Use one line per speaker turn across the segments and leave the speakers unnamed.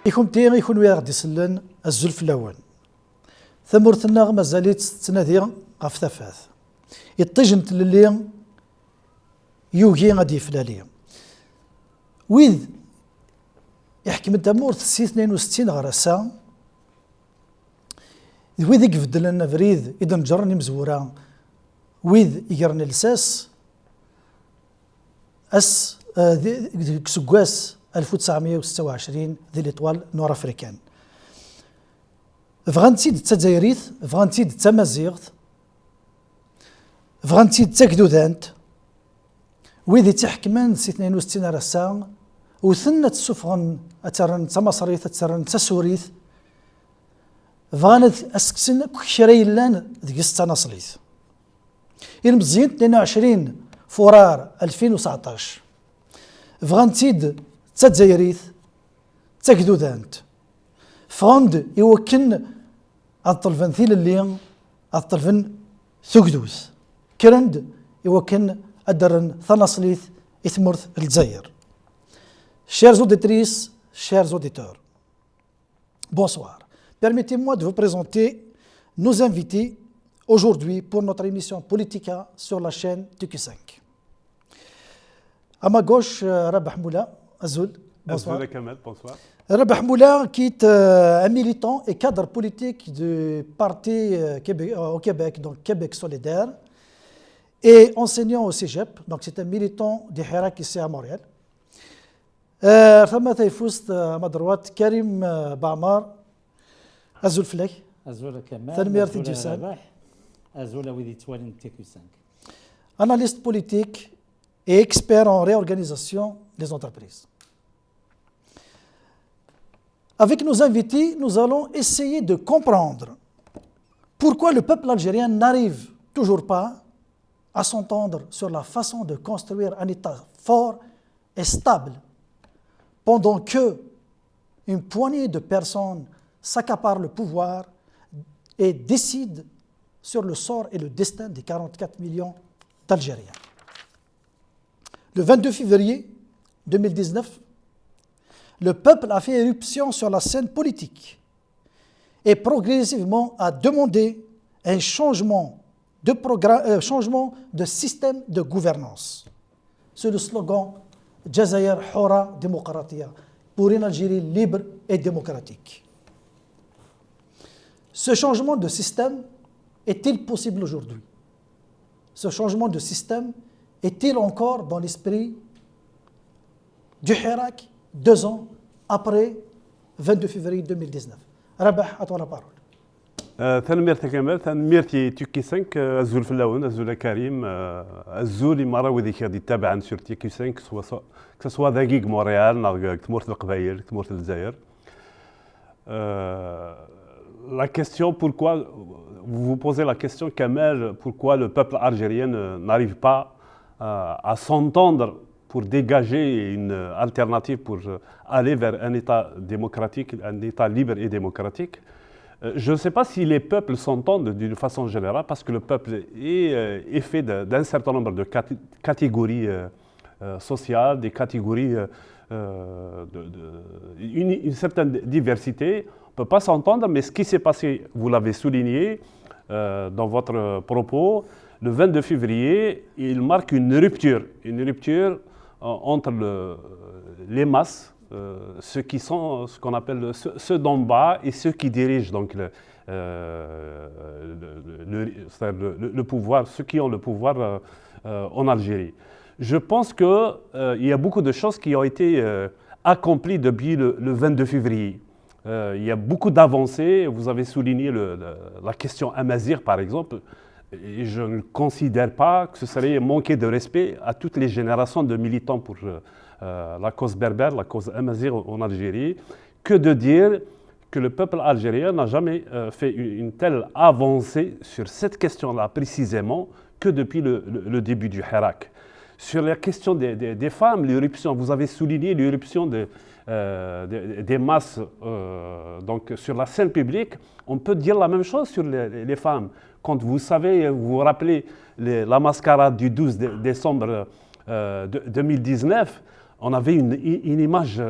إخوتي يكون وياغ ديسلن الزلف الأول ثمرتنا مازالت تنادي غف ثفاث يطجنت للي يوغي غادي يفلالي ويذ يحكم الدمور تسي 62 غرسا ويذ يقفد لنا فريد إذا نجرني مزورا ويذ يقرن لساس كسكواس 1926 ذي الإطوال نور أفريكان فغانتيد تزايريث فغانتيد تمازيغث فغانتيد تاكدودانت ويذي تحكمان سي 62 رسا وثنة سفغن أترن تمصريث أترن تسوريث فغانت أسكسن كشريلان ذي نصليث المزيان 22 فورار 2019 فغانتيد تزايريث تاكدودانت فغاند يوكن الطلفن ثيل اللي الطلفن ثقدوث كرند يوكن أدرن ثنصليث إثمرث الجزائر. Chers auditrices, chers auditeurs, bonsoir. Permettez-moi de vous présenter nos invités aujourd'hui pour notre émission Politica sur la chaîne TQ5. À ma gauche, Rabah Moula, Azoul.
Bonsoir. Azoul Kamal, bonsoir.
Rabah Moula, qui est un militant et cadre politique du parti au Québec, donc Québec solidaire, et enseignant au Cégep, donc c'est un militant du Hirak ici à Montréal. ثم تيفوست مدروات كريم بعمار أزول فلاك
أزول كمال
ثنمير تيجيسان
أزول ويدي توالين تيكو 5
analyste politique et expert en réorganisation des entreprises. Avec nos invités, nous allons essayer de comprendre pourquoi le peuple algérien n'arrive toujours pas à s'entendre sur la façon de construire un État fort et stable pendant que une poignée de personnes s'accaparent le pouvoir et décident sur le sort et le destin des 44 millions d'Algériens. Le 22 février 2019, le peuple a fait éruption sur la scène politique et progressivement a demandé un changement de système de gouvernance. C'est le slogan Jazair Hora Démocratia, pour une Algérie libre et démocratique. Ce changement de système est-il possible aujourd'hui? Ce changement de système est-il encore dans l'esprit du Hirak 2 ans après 22 février 2019? Rabah, à toi la parole.
ثنميرتي كمال ثنميرتي تيكي 5 الزول فلاون الزول كريم الزول مراوي ذيك غادي تابعا سور تيكي 5 كسوا دقيق مونريال تمورت القبائل تمورت الجزائر. La question pourquoi vous vous posez la question Kamel, pourquoi le peuple algérien n'arrive pas à s'entendre pour dégager une alternative pour aller vers un État démocratique, un État libre et démocratique. Je ne sais pas si les peuples s'entendent d'une façon générale, parce que le peuple est fait d'un certain nombre de catégories sociales, des catégories, une certaine diversité. On ne peut pas s'entendre, mais ce qui s'est passé, vous l'avez souligné dans votre propos, le 22 février, il marque une rupture entre les masses, ceux qui sont ce qu'on appelle ceux d'en bas et ceux qui dirigent donc le pouvoir, ceux qui ont le pouvoir en Algérie. Je pense qu'il y a beaucoup de choses qui ont été accomplies depuis le 22 février. Il y a beaucoup d'avancées. Vous avez souligné la question Amazigh, par exemple. Et je ne considère pas que ce serait manquer de respect à toutes les générations de militants pour la cause berbère, la cause Amazigh en Algérie, que de dire que le peuple algérien n'a jamais fait une telle avancée sur cette question-là précisément que depuis le début du Hirak. Sur la question des femmes, l'éruption, vous avez souligné l'éruption des masses donc sur la scène publique. On peut dire la même chose sur les femmes. Quand vous savez, vous vous rappelez la mascarade du 12 décembre 2019, on avait une image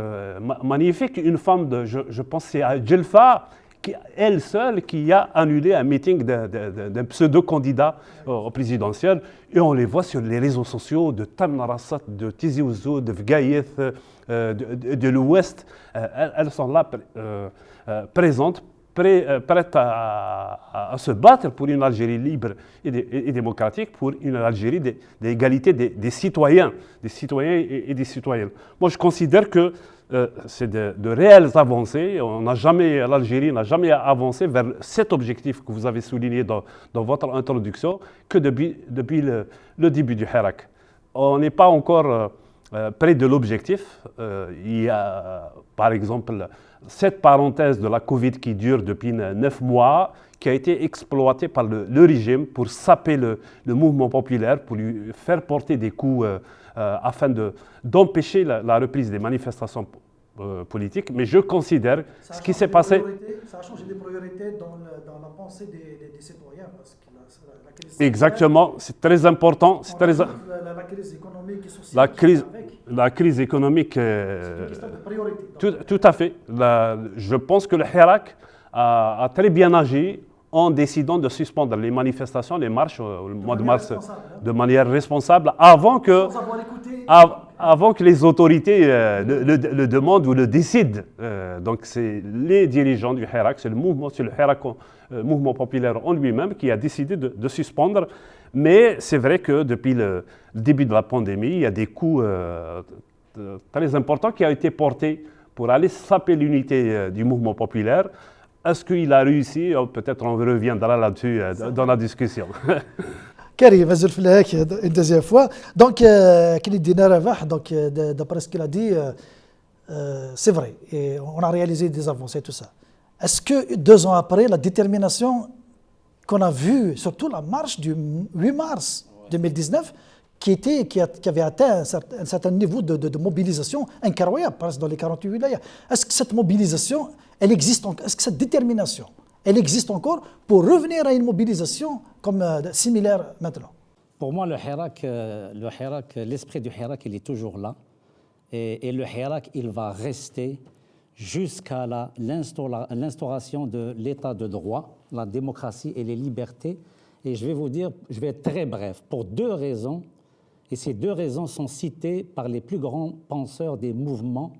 magnifique, une femme, je pense c'est à Djelfa, elle seule qui a annulé un meeting d'un pseudo-candidat au présidentiel. Et on les voit sur les réseaux sociaux de Tamna Rassat, de Tizi Ouzou, de Vgaïeth, de l'Ouest. Elles sont là présentes, prêtes à se battre pour une Algérie libre et démocratique, pour une Algérie d'égalité des citoyens et des citoyennes. Moi, je considère que c'est de réelles avancées. L'Algérie n'a jamais avancé vers cet objectif que vous avez souligné dans votre introduction que depuis le début du Hirak. On n'est pas encore près de l'objectif. Il y a, par exemple, cette parenthèse de la Covid qui dure depuis 9 mois, qui a été exploitée par le régime pour saper le mouvement populaire, pour lui faire porter des coups afin d'empêcher la reprise des manifestations politiques. Mais je considère ce qui s'est passé...
Ça a changé des priorités dans la pensée des citoyens, parce que la crise...
Exactement, c'est très important.
La crise économique et sociale...
La crise économique...
c'est une question de priorité.
Tout à fait. Je pense que le Hirak a très bien agi en décidant de suspendre les manifestations, les marches au mois de mars de manière responsable, avant que les autorités le demandent ou le décident. Donc c'est les dirigeants du Hirak, c'est le Hirak mouvement populaire en lui-même qui a décidé de suspendre. Mais c'est vrai que depuis le début de la pandémie, il y a des coups très importants qui ont été portés pour aller saper l'unité du mouvement populaire. Est-ce qu'il a réussi? Peut-être on reviendra là-dessus dans la discussion.
Karim, une deuxième fois. Donc, d'après ce qu'il a dit, c'est vrai. Et on a réalisé des avancées, tout ça. Est-ce que 2 ans après, la détermination qu'on a vue, surtout la marche du 8 mars 2019, qui avait atteint un certain niveau de mobilisation incroyable, presque dans les 48 wilayas. Est-ce que cette mobilisation, elle existe encore? Est-ce que cette détermination, elle existe encore pour revenir à une mobilisation similaire maintenant?
Pour moi, l'esprit du Hirak, il est toujours là. Et le Hirak, il va rester jusqu'à l'instauration de l'état de droit, la démocratie et les libertés. Et je vais vous dire, je vais être très bref, pour 2 raisons. Et ces 2 raisons sont citées par les plus grands penseurs des mouvements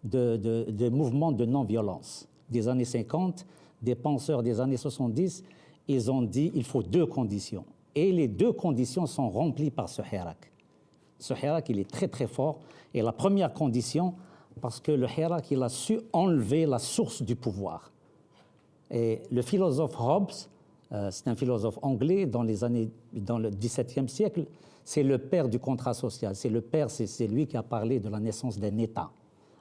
de non-violence des années 50, des penseurs des années 70. Ils ont dit qu'il faut 2 conditions. Et les 2 conditions sont remplies par ce Hirak. Ce Hirak, il est très très fort. Et la première condition, parce que le Hirak, il a su enlever la source du pouvoir. Et le philosophe Hobbes, c'est un philosophe anglais dans le XVIIe siècle, c'est le père du contrat social. C'est lui qui a parlé de la naissance d'un État.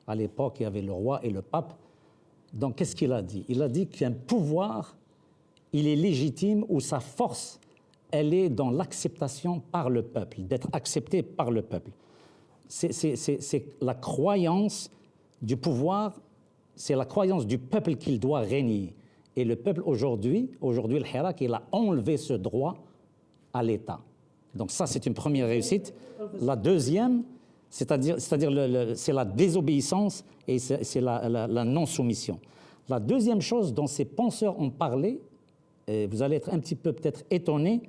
À l'époque, il y avait le roi et le pape. Donc, qu'est-ce qu'il a dit? Il a dit qu'un pouvoir, il est légitime ou sa force, elle est dans l'acceptation par le peuple, d'être accepté par le peuple. C'est la croyance du pouvoir, c'est la croyance du peuple qu'il doit régner. Et le peuple aujourd'hui, le Hirak, il a enlevé ce droit à l'État. Donc ça, c'est une première réussite. La deuxième, c'est-à-dire c'est la désobéissance et c'est la non-soumission. La deuxième chose dont ces penseurs ont parlé, et vous allez être un petit peu peut-être étonnés,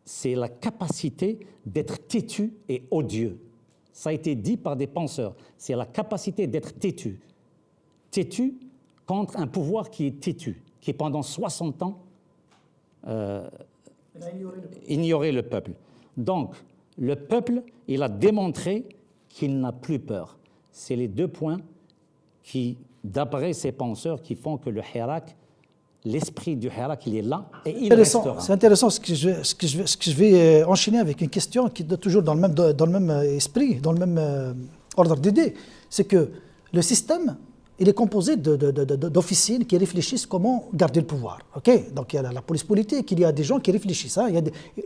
c'est la capacité d'être têtu et odieux. Ça a été dit par des penseurs. C'est la capacité d'être têtu. Têtu contre un pouvoir qui est têtu, qui pendant 60 ans ignorait le peuple. Donc, le peuple, il a démontré qu'il n'a plus peur. C'est les 2 points qui, d'après ces penseurs, qui font que le Hirak, l'esprit du Hirak, il est là et il restera.
C'est intéressant ce que je vais enchaîner avec une question qui est toujours dans le même esprit, dans le même ordre d'idée. C'est que le système, il est composé d'officiers qui réfléchissent comment garder le pouvoir. Okay? Donc il y a la police politique, il y a des gens qui réfléchissent. Hein?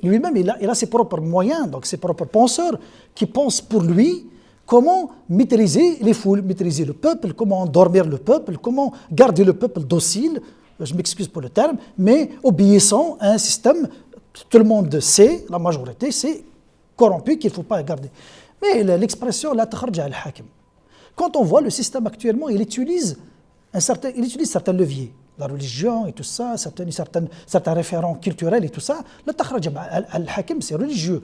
Lui-même, il a ses propres moyens, donc ses propres penseurs qui pensent pour lui comment maîtriser les foules, maîtriser le peuple, comment endormir le peuple, comment garder le peuple docile, je m'excuse pour le terme, mais obéissant à un système, tout le monde sait, la majorité sait, corrompu, qu'il ne faut pas garder. Mais l'expression la تخرج على الحاكم. Quand on voit le système actuellement, il utilise certains leviers, la religion et tout ça, certains référents culturels et tout ça. La تخرج على الحاكم, c'est religieux.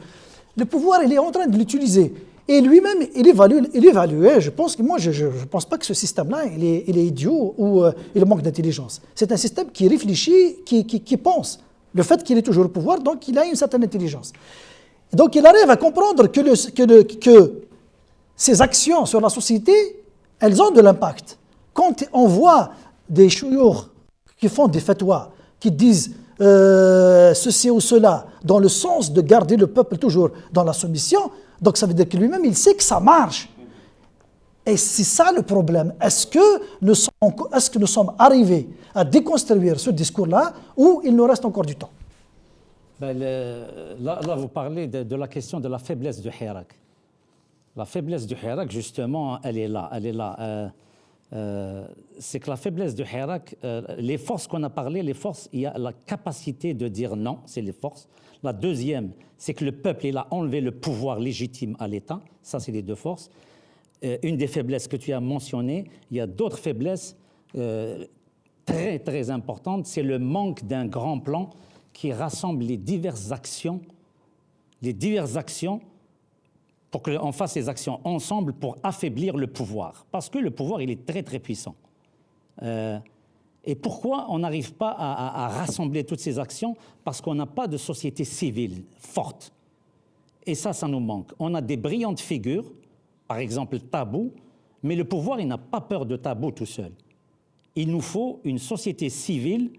Le pouvoir, il est en train de l'utiliser. Et lui-même, il évalue. Je pense que moi, je pense pas que ce système-là, il est idiot ou il manque d'intelligence. C'est un système qui réfléchit, qui pense. Le fait qu'il est toujours au pouvoir, donc il a une certaine intelligence. Donc il arrive à comprendre que ces actions sur la société, elles ont de l'impact. Quand on voit des chouyours qui font des fatwas, qui disent ceci ou cela, dans le sens de garder le peuple toujours dans la soumission, donc ça veut dire que lui-même, il sait que ça marche. Et c'est ça le problème. Est-ce que nous sommes arrivés à déconstruire ce discours-là ou il nous reste encore du temps?
Là, vous parlez de la question de la faiblesse du Hirak. La faiblesse du Hirak, justement, elle est là. C'est que la faiblesse du Hirak, les forces qu'on a parlé, il y a la capacité de dire non, c'est les forces. La deuxième, c'est que le peuple, il a enlevé le pouvoir légitime à l'État. Ça, c'est les deux forces. Une des faiblesses que tu as mentionnées, il y a d'autres faiblesses très, très importantes. C'est le manque d'un grand plan qui rassemble les diverses actions pour qu'on fasse les actions ensemble pour affaiblir le pouvoir. Parce que le pouvoir, il est très, très puissant. Et pourquoi on n'arrive pas à rassembler toutes ces actions? Parce qu'on n'a pas de société civile forte. Et ça nous manque. On a des brillantes figures, par exemple Tabou, mais le pouvoir, il n'a pas peur de Tabou tout seul. Il nous faut une société civile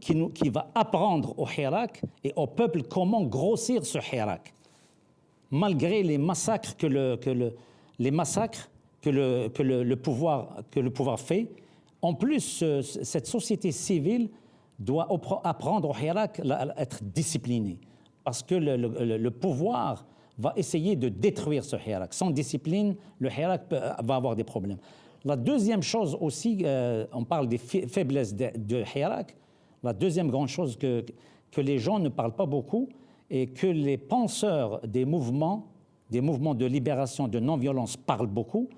qui va apprendre au Hirak et au peuple comment grossir ce Hirak. Malgré les massacres que le pouvoir fait, en plus, cette société civile doit apprendre au Hirak à être disciplinée. Parce que le pouvoir va essayer de détruire ce Hirak. Sans discipline, le Hirak va avoir des problèmes. La deuxième chose aussi, on parle des faiblesses de Hirak. La deuxième grande chose que les gens ne parlent pas beaucoup et que les penseurs des mouvements de libération, de non-violence parlent beaucoup,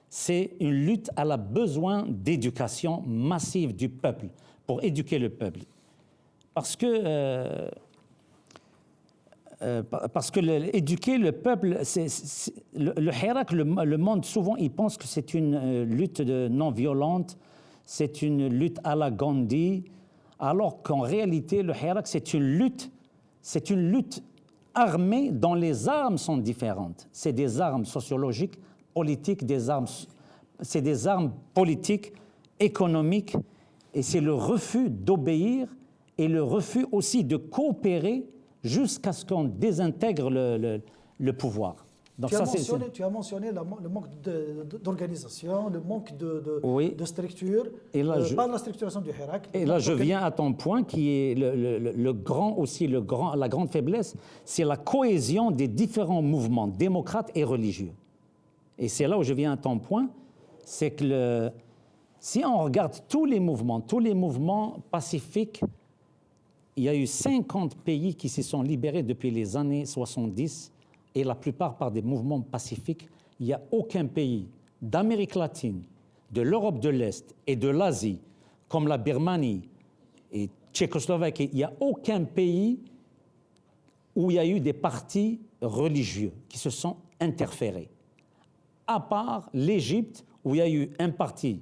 c'est une lutte à la besoin d'éducation massive du peuple, pour éduquer le peuple. Parce que éduquer le peuple, le Hirak, le monde, souvent, il pense que c'est une lutte non-violente, c'est une lutte à la Gandhi, alors qu'en réalité, le Hirak, c'est une lutte armée dont les armes sont différentes. C'est des armes sociologiques, politiques, c'est des armes politiques, économiques, et c'est le refus d'obéir et le refus aussi de coopérer jusqu'à ce qu'on désintègre le pouvoir. Donc
tu as mentionné le manque d'organisation, le manque
oui.
de structure,
et là,
pas de la structuration du Hirak.
Et là, je viens à ton point qui est la grande faiblesse, c'est la cohésion des différents mouvements démocrates et religieux. Et c'est là où je viens à ton point, c'est que si on regarde tous les mouvements pacifiques, il y a eu 50 pays qui se sont libérés depuis les années 70 et la plupart par des mouvements pacifiques. Il n'y a aucun pays d'Amérique latine, de l'Europe de l'Est et de l'Asie, comme la Birmanie et Tchécoslovaquie, il n'y a aucun pays où il y a eu des partis religieux qui se sont interférés, à part l'Égypte où il y a eu un parti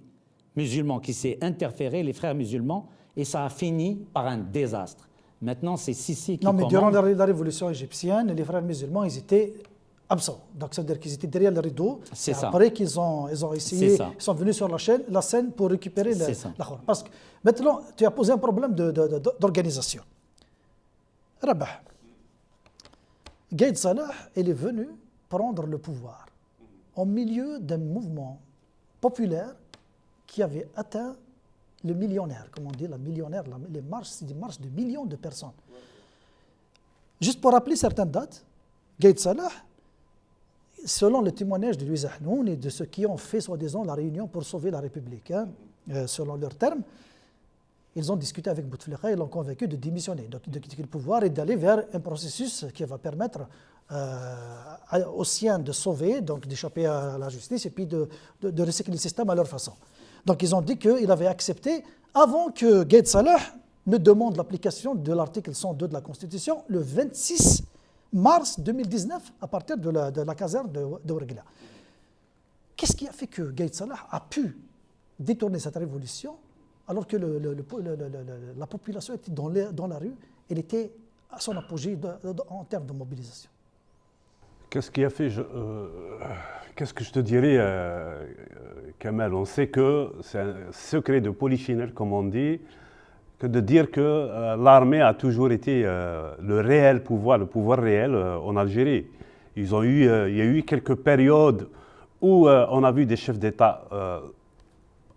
musulman qui s'est interféré, les frères musulmans, et ça a fini par un désastre. Maintenant, c'est Sisi qui commande.
Non, mais durant la révolution égyptienne, les frères musulmans, ils étaient absents. Donc, ça veut dire qu'ils étaient derrière le rideau.
C'est ça.
Après qu'ils ont essayé, ils sont venus sur la scène pour récupérer la Khor. Parce que maintenant, tu as posé un problème d'organisation. Rabah. Gaïd Salah, il est venu prendre le pouvoir au milieu d'un mouvement populaire qui avait atteint le millionnaire, comme on dit, c'est des marches de millions de personnes. Juste pour rappeler certaines dates, Gaïd Salah, selon le témoignage de Louis Ahnoun et de ceux qui ont fait, soi-disant, la réunion pour sauver la République, selon leurs termes, ils ont discuté avec Bouteflika et l'ont convaincu de démissionner, donc de quitter le pouvoir et d'aller vers un processus qui va permettre aux siens de sauver, donc d'échapper à la justice et puis de recycler le système à leur façon. Donc ils ont dit qu'il avait accepté avant que Gaïd Salah ne demande l'application de l'article 102 de la Constitution le 26 mars 2019 à partir de la caserne de Ouargla. Qu'est-ce qui a fait que Gaïd Salah a pu détourner cette révolution alors que la population était dans la rue, elle était à son apogée en termes de mobilisation?
Qu'est-ce qui a fait qu'est-ce que je te dirais, Kamel? On sait que c'est un secret de polichinelle, comme on dit, que de dire que l'armée a toujours été le réel pouvoir, le pouvoir réel en Algérie. Il y a eu quelques périodes où on a vu des chefs d'État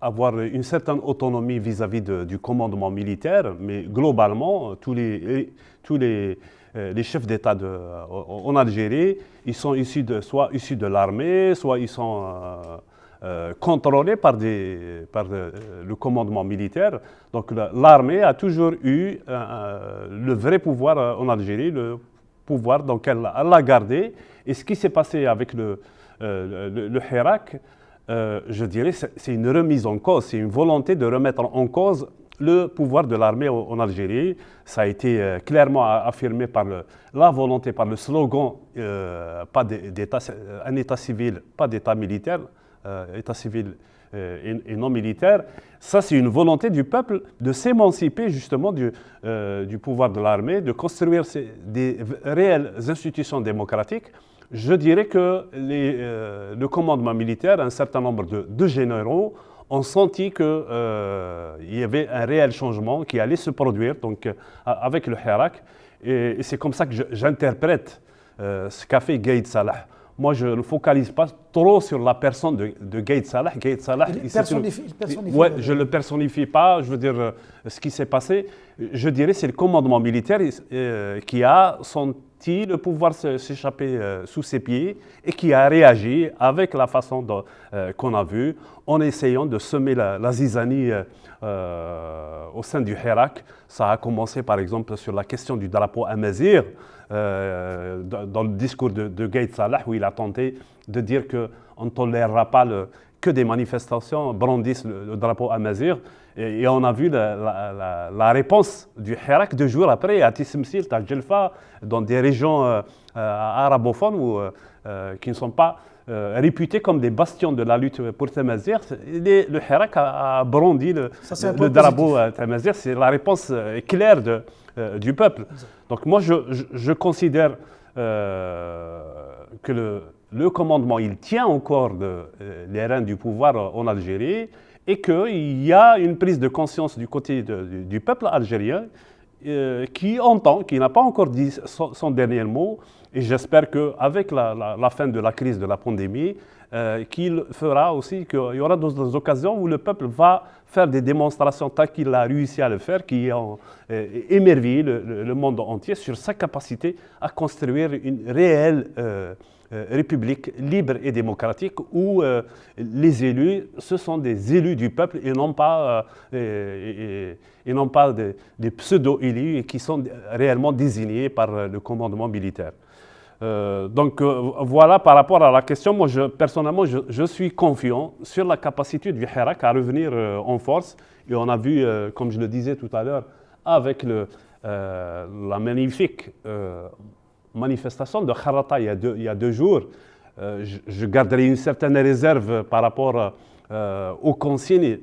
avoir une certaine autonomie vis-à-vis du commandement militaire, mais globalement, tous les chefs d'État en Algérie, ils sont soit issus de l'armée, soit ils sont contrôlés par le commandement militaire. Donc l'armée a toujours eu le vrai pouvoir en Algérie, le pouvoir, donc elle l'a gardé. Et ce qui s'est passé avec le Hirak, je dirais, c'est une remise en cause, c'est une volonté de remettre en cause le pouvoir de l'armée en Algérie. Ça a été clairement affirmé par la volonté, par le slogan pas d'État, un État civil, pas d'État militaire, État civil et non militaire. Ça, c'est une volonté du peuple de s'émanciper justement du pouvoir de l'armée, de construire des réelles institutions démocratiques. Je dirais que le commandement militaire, un certain nombre de généraux, ont senti qu'il y avait un réel changement qui allait se produire donc, avec le Hirak. Et c'est comme ça que j'interprète ce qu'a fait Gaïd Salah. Moi, je ne focalise pas trop sur la personne de Gaïd Salah. Gaïd Salah, ouais, je ne le personnifie pas. Je veux dire, ce qui s'est passé, je dirais, c'est le commandement militaire qui a senti le pouvoir s'échapper sous ses pieds et qui a réagi avec la façon qu'on a vu, en essayant de semer la zizanie au sein du Hirak. Ça a commencé, par exemple, sur la question du drapeau amazigh. Dans le discours de Gaïd Salah, où il a tenté de dire qu'on ne tolérera pas que des manifestations brandissent le drapeau amazigh. Et on a vu la réponse du Hirak 2 jours après à Tissemsil, à Djelfa, dans des régions arabophones qui ne sont pas réputées comme des bastions de la lutte pour Tamazight. Le Hirak a brandi le drapeau Tamazight. C'est la réponse claire du peuple. Donc moi, je considère que le commandement, il tient encore les rênes du pouvoir en Algérie et qu'il y a une prise de conscience du côté du peuple algérien qui entend, qui n'a pas encore dit son dernier mot. Et j'espère qu'avec la fin de la crise de la pandémie, qu'il fera aussi, qu'il y aura d'autres occasions où le peuple va faire des démonstrations tant qu'il a réussi à le faire, qui ont émerveillé le monde entier sur sa capacité à construire une réelle république libre et démocratique où les élus, ce sont des élus du peuple et non pas des pseudo-élus qui sont réellement désignés par le commandement militaire. Donc voilà, par rapport à la question, moi personnellement je suis confiant sur la capacité du Hirak à revenir en force. Et on a vu, comme je le disais tout à l'heure, avec la magnifique manifestation de Kharata il y a 2 jours, je garderai une certaine réserve par rapport aux consignes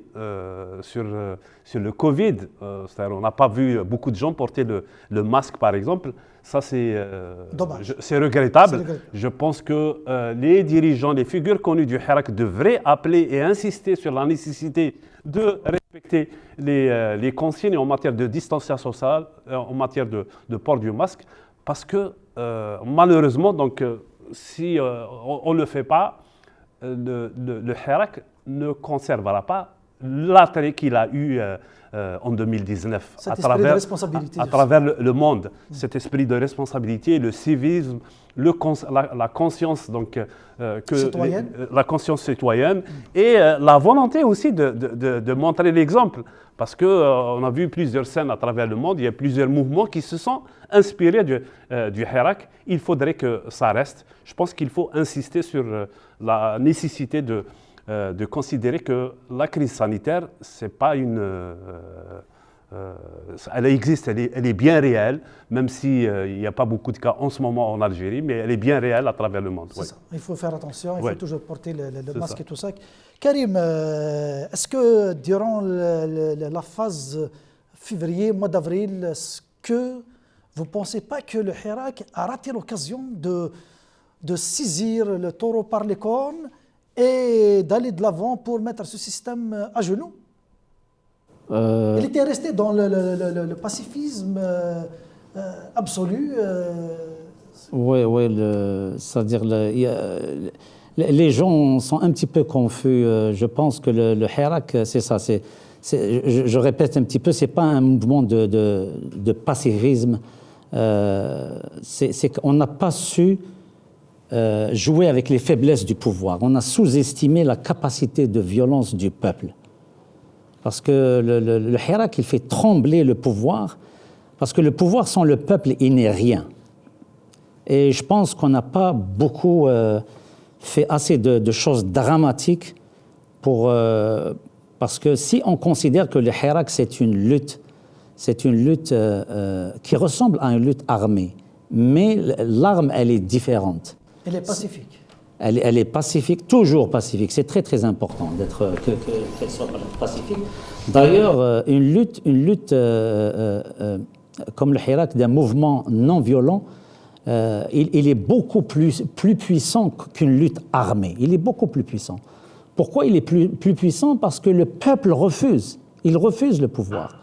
sur le Covid. C'est-à-dire, on n'a pas vu beaucoup de gens porter le masque, par exemple. Ça, c'est regrettable. Je pense que les dirigeants, les figures connues du Hirak devraient appeler et insister sur la nécessité de respecter les consignes en matière de distanciation sociale, en matière de port du masque, parce que malheureusement, donc, si on ne le fait pas, le Hirak ne conservera pas l'attrait qu'il a eu en 2019
Cet esprit de responsabilité,
à travers le monde, cet esprit de responsabilité, le civisme, la conscience donc,
Citoyenne.
la conscience citoyenne et la volonté aussi de montrer l'exemple. Parce qu'on a vu plusieurs scènes à travers le monde, il y a plusieurs mouvements qui se sont inspirés du Hirak. Il faudrait que ça reste. Je pense qu'il faut insister sur la nécessité de considérer que la crise sanitaire, c'est pas elle existe, elle est bien réelle, même s'il n'y a pas beaucoup de cas en ce moment en Algérie, mais elle est bien réelle à travers le monde.
C'est ça. Il faut faire attention, il
Ouais.
faut toujours porter le masque
ça.
et tout ça. Karim, est-ce que durant la phase février, mois d'avril, est-ce que vous ne pensez pas que le Hirak a raté l'occasion de saisir le taureau par les cornes et d'aller de l'avant pour mettre ce système à genoux? Il était resté dans le pacifisme absolu.
Oui, oui, c'est-à-dire les gens sont un petit peu confus. Je pense que le Hirak, c'est ça. Je répète un petit peu, c'est pas un mouvement de pacifisme. C'est qu'on n'a pas su jouer avec les faiblesses du pouvoir. On a sous-estimé la capacité de violence du peuple. Parce que le Hirak, il fait trembler le pouvoir, parce que le pouvoir sans le peuple, il n'est rien. Et je pense qu'on n'a pas beaucoup fait assez de choses dramatiques parce que si on considère que le Hirak, c'est une lutte qui ressemble à une lutte armée, mais l'arme, elle est différente.
Elle est pacifique.
Elle est pacifique, toujours pacifique. C'est très, très important qu'elle soit pacifique. D'ailleurs, une lutte comme le Hirak, d'un mouvement non violent, il est beaucoup plus puissant qu'une lutte armée. Il est beaucoup plus puissant. Pourquoi il est plus puissant? Parce que le peuple refuse. Il refuse le pouvoir.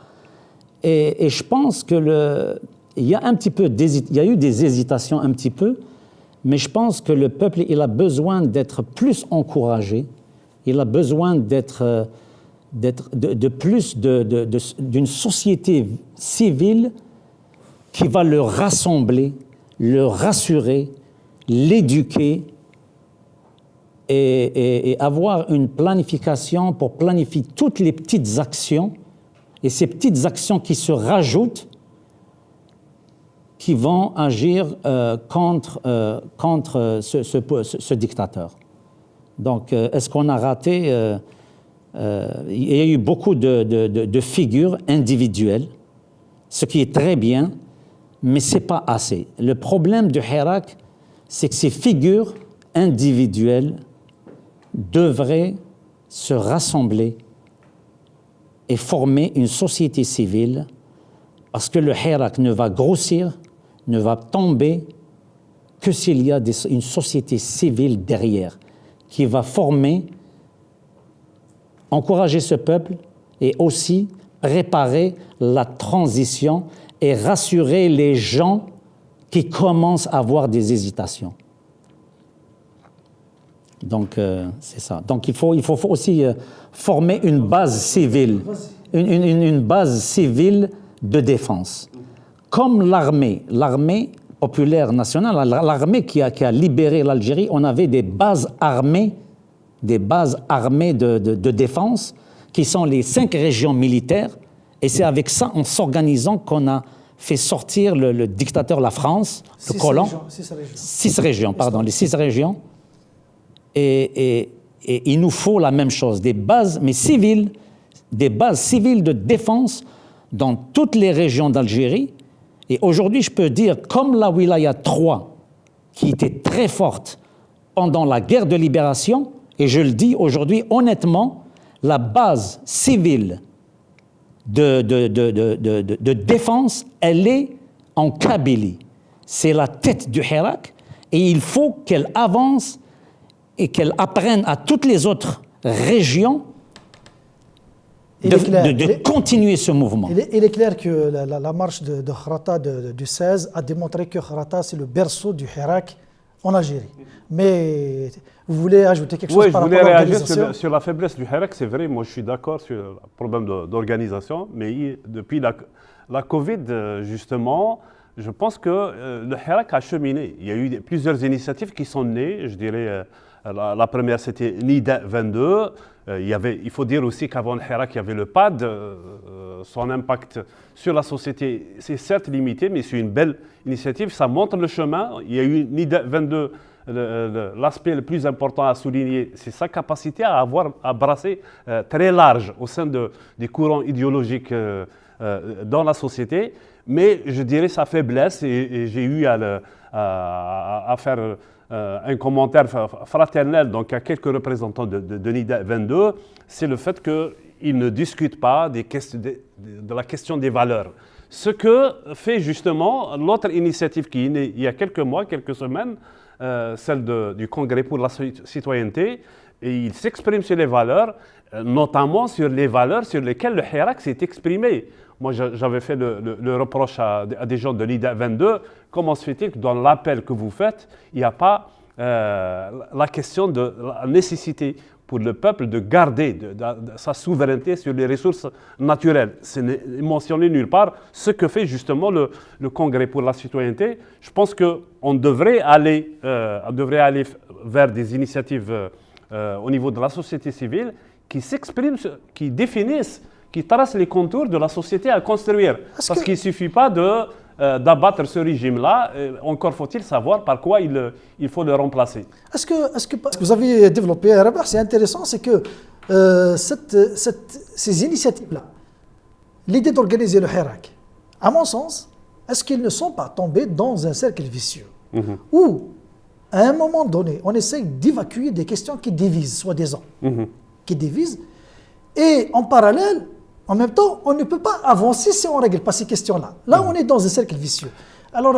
Et je pense que il y a eu des hésitations un petit peu, mais je pense que le peuple, il a besoin d'être plus encouragé. Il a besoin d'une société civile qui va le rassembler, le rassurer, l'éduquer et avoir une planification pour planifier toutes les petites actions et ces petites actions qui se rajoutent qui vont agir contre ce dictateur. Donc, est-ce qu'on a raté il y a eu beaucoup de figures individuelles, ce qui est très bien, mais ce n'est pas assez. Le problème du Hirak, c'est que ces figures individuelles devraient se rassembler et former une société civile, parce que le Hirak ne va grossir, ne va tomber que s'il y a une société civile derrière, qui va encourager ce peuple et aussi préparer la transition et rassurer les gens qui commencent à avoir des hésitations. Donc, c'est ça. Donc, il faut aussi former une base civile, une base civile de défense. Comme l'armée populaire nationale, l'armée qui a libéré l'Algérie, on avait des bases armées de défense, qui sont les 5 régions militaires. Et c'est avec ça, en s'organisant, qu'on a fait sortir le dictateur, la France, le colon. 6 régions, pardon, les 6 régions. Et il nous faut la même chose, des bases civiles de défense dans toutes les régions d'Algérie. Et aujourd'hui, je peux dire, comme la Wilaya 3, qui était très forte pendant la guerre de libération, et je le dis aujourd'hui honnêtement, la base civile de défense, elle est en Kabylie. C'est la tête du Hirak, et il faut qu'elle avance et qu'elle apprenne à toutes les autres régions de continuer ce mouvement.
Il est clair que la marche de Khrata du 16 a démontré que Khrata, c'est le berceau du Hirak en Algérie. Mais vous voulez ajouter quelque chose
Oui, je
par
voulais
rapport à
réagir
l'organisation?
sur la faiblesse du Hirak. C'est vrai, moi je suis d'accord sur le problème d'organisation, mais depuis la Covid, justement, je pense que le Hirak a cheminé. Il y a eu plusieurs initiatives qui sont nées. Je dirais, la première c'était NIDA 22. Il faut dire aussi qu'avant le Hirak, il y avait le PAD. Son impact sur la société, c'est certes limité, mais c'est une belle initiative. Ça montre le chemin. Il y a eu NIDA 22. L'aspect le plus important à souligner, c'est sa capacité à brasser très large au sein des courants idéologiques dans la société. Mais je dirais sa faiblesse, et j'ai eu à faire un commentaire fraternel donc à quelques représentants de NIDA 22, c'est le fait qu'ils ne discutent pas de la question des valeurs. Ce que fait justement l'autre initiative qui est née il y a quelques mois, quelques semaines, celle du Congrès pour la citoyenneté, et il s'exprime sur les valeurs, notamment sur les valeurs sur lesquelles le Hirak s'est exprimé. Moi, j'avais fait le reproche à des gens de l'IDA 22, comment se fait-il que dans l'appel que vous faites, il n'y a pas la question de la nécessité pour le peuple de garder sa souveraineté sur les ressources naturelles. Ce n'est mentionné nulle part, ce que fait justement le Congrès pour la citoyenneté. Je pense qu'on devrait aller vers des initiatives au niveau de la société civile qui s'expriment, qui définissent, qui tracent les contours de la société à construire. Parce qu'il ne suffit pas d'abattre ce régime-là, encore faut-il savoir par quoi il faut le remplacer.
Est-ce que vous avez développé, Rabah, c'est intéressant, c'est que ces initiatives-là, l'idée d'organiser le Hirak, à mon sens, est-ce qu'ils ne sont pas tombés dans un cercle vicieux où, à un moment donné, on essaye d'évacuer des questions qui divisent, soi-disant, qui divisent, et en parallèle, en même temps, on ne peut pas avancer si on ne règle pas ces questions-là. Là, on est dans un cercle vicieux. Alors,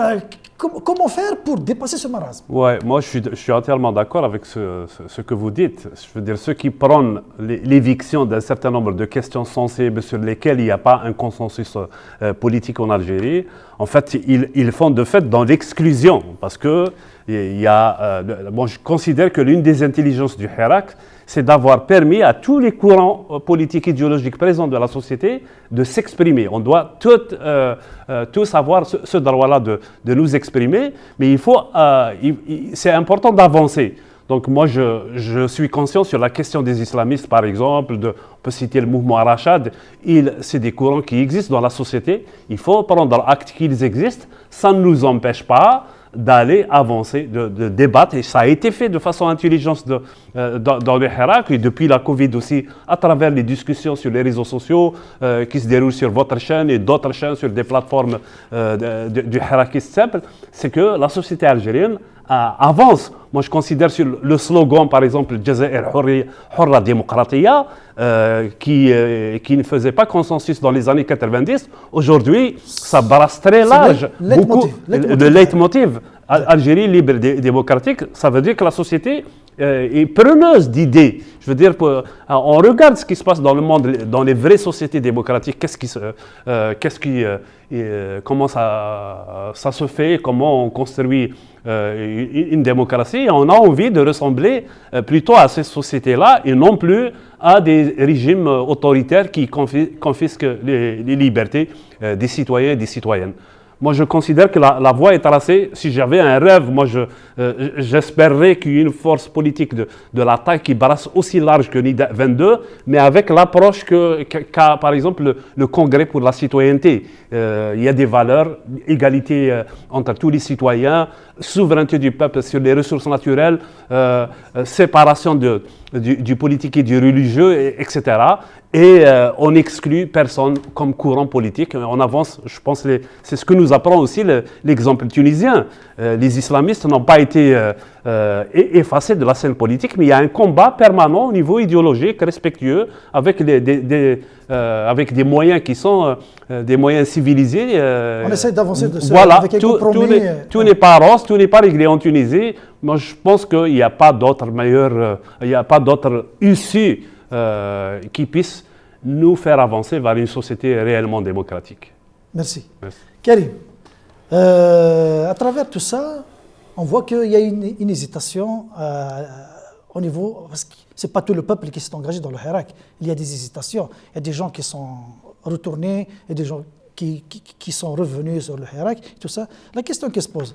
comment faire pour dépasser ce marasme?
Oui, moi je suis entièrement d'accord avec ce que vous dites. Je veux dire, ceux qui prônent l'éviction d'un certain nombre de questions sensibles sur lesquelles il n'y a pas un consensus politique en Algérie, en fait, ils font de fait dans l'exclusion. Parce que je considère que l'une des intelligences du Hirak, c'est d'avoir permis à tous les courants politiques idéologiques présents dans la société de s'exprimer. On doit tous avoir ce droit-là de nous exprimer, mais c'est important d'avancer. Donc moi, je suis conscient sur la question des islamistes, par exemple, on peut citer le mouvement Arachad, c'est des courants qui existent dans la société, il faut prendre acte qu'ils existent, ça ne nous empêche pas d'aller avancer, de débattre, et ça a été fait de façon intelligente dans le Hirak, et depuis la Covid aussi, à travers les discussions sur les réseaux sociaux qui se déroulent sur votre chaîne et d'autres chaînes sur des plateformes du Hirakiste simple, c'est que la société algérienne avance. Moi, je considère sur le slogan, par exemple, Jazair Hurra Demokratiya, qui ne faisait pas consensus dans les années 90. Aujourd'hui, ça brasse très large. Le leitmotiv, Algérie libre et démocratique, ça veut dire que la société est preneuse d'idées. Je veux dire, on regarde ce qui se passe dans le monde, dans les vraies sociétés démocratiques, comment ça se fait, comment on construit une démocratie. Et on a envie de ressembler plutôt à ces sociétés-là et non plus à des régimes autoritaires qui confisquent les libertés des citoyens et des citoyennes. Moi, je considère que la voie est tracée. Si j'avais un rêve, moi, j'espérerais qu'il y ait une force politique de la taille qui brasse aussi large que NIDA 22, mais avec l'approche qu'a, par exemple, le Congrès pour la citoyenneté. Il y a des valeurs, égalité entre tous les citoyens, souveraineté du peuple sur les ressources naturelles, séparation du politique et du religieux, etc. Et on n'exclut personne comme courant politique. On avance, je pense, c'est ce que nous apprend aussi l'exemple tunisien. Les islamistes n'ont pas été effacés de la scène politique, mais il y a un combat permanent au niveau idéologique, respectueux, avec des moyens qui sont des moyens civilisés.
On essaie d'avancer
avec un compromis. Tout n'est pas rose, tout n'est pas réglé en Tunisie. Moi, je pense qu'il n'y a pas d'autre il n'y a pas d'autre issue qui puisse nous faire avancer vers une société réellement démocratique.
Merci. Karim, à travers tout ça, on voit qu'il y a une hésitation au niveau, parce que ce n'est pas tout le peuple qui s'est engagé dans le Hirak. Il y a des hésitations. Il y a des gens qui sont retournés, et des gens qui sont revenus sur le Hirak, tout ça. La question qui se pose,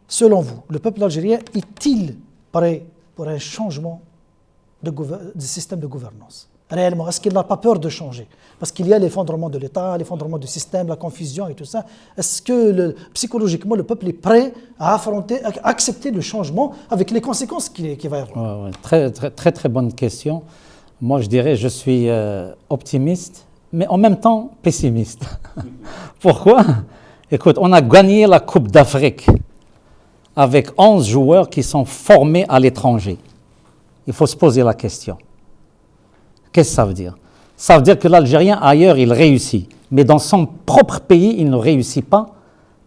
selon vous, le peuple algérien est-il prêt pour un changement du système de gouvernance? Réellement, est-ce qu'il n'a pas peur de changer? Parce qu'il y a l'effondrement de l'État, l'effondrement du système, la confusion et tout ça. Est-ce que psychologiquement, le peuple est prêt à affronter, à accepter le changement avec les conséquences qu'il va y avoir?
Ouais. Très bonne question. Moi, je dirais, je suis optimiste, mais en même temps pessimiste. Pourquoi? Écoute, on a gagné la Coupe d'Afrique avec 11 joueurs qui sont formés à l'étranger. Il faut se poser la question. Qu'est-ce que ça veut dire? Ça veut dire que l'Algérien, ailleurs, il réussit. Mais dans son propre pays, il ne réussit pas.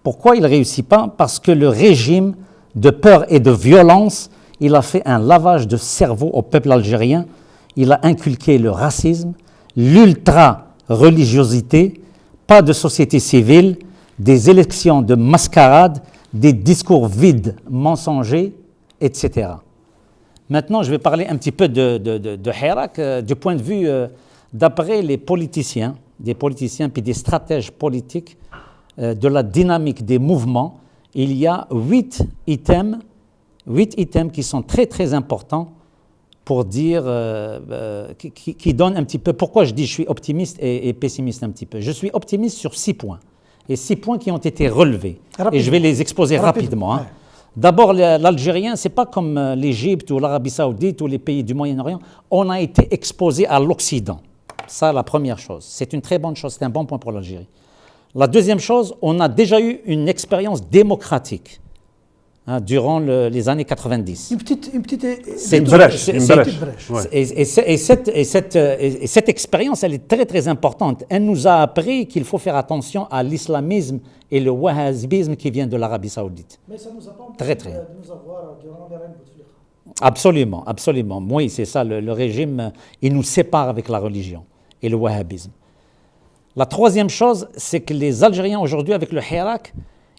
Pourquoi il ne réussit pas? Parce que le régime de peur et de violence, il a fait un lavage de cerveau au peuple algérien. Il a inculqué le racisme, l'ultra-religiosité, pas de société civile, des élections de mascarade, des discours vides, mensongers, etc. Maintenant, je vais parler un petit peu de Hirak du point de vue, d'après les politiciens, des politiciens puis des stratèges politiques, de la dynamique des mouvements. Il y a 8 items qui sont très importants pour dire, qui donnent un petit peu, pourquoi je dis je suis optimiste et pessimiste un petit peu. Je suis optimiste sur 6 points, et 6 points qui ont été relevés. Et je vais les exposer rapidement. Hein. D'abord, l'Algérien, ce n'est pas comme l'Égypte ou l'Arabie Saoudite ou les pays du Moyen-Orient. On a été exposé à l'Occident. Ça, la première chose. C'est une très bonne chose, c'est un bon point pour l'Algérie. La deuxième chose, on a déjà eu une expérience démocratique durant les années 90.
Une petite
brèche.
Ouais.
Et cette expérience, elle est très importante. Elle nous a appris qu'il faut faire attention à l'islamisme et le wahhabisme qui vient de l'Arabie Saoudite.
Mais ça nous a pas empêché de nous avoir durant les règnes Bouteflika.
Absolument. Oui, c'est ça. Le régime, il nous sépare avec la religion et le wahhabisme. La troisième chose, c'est que les Algériens aujourd'hui, avec le Hirak,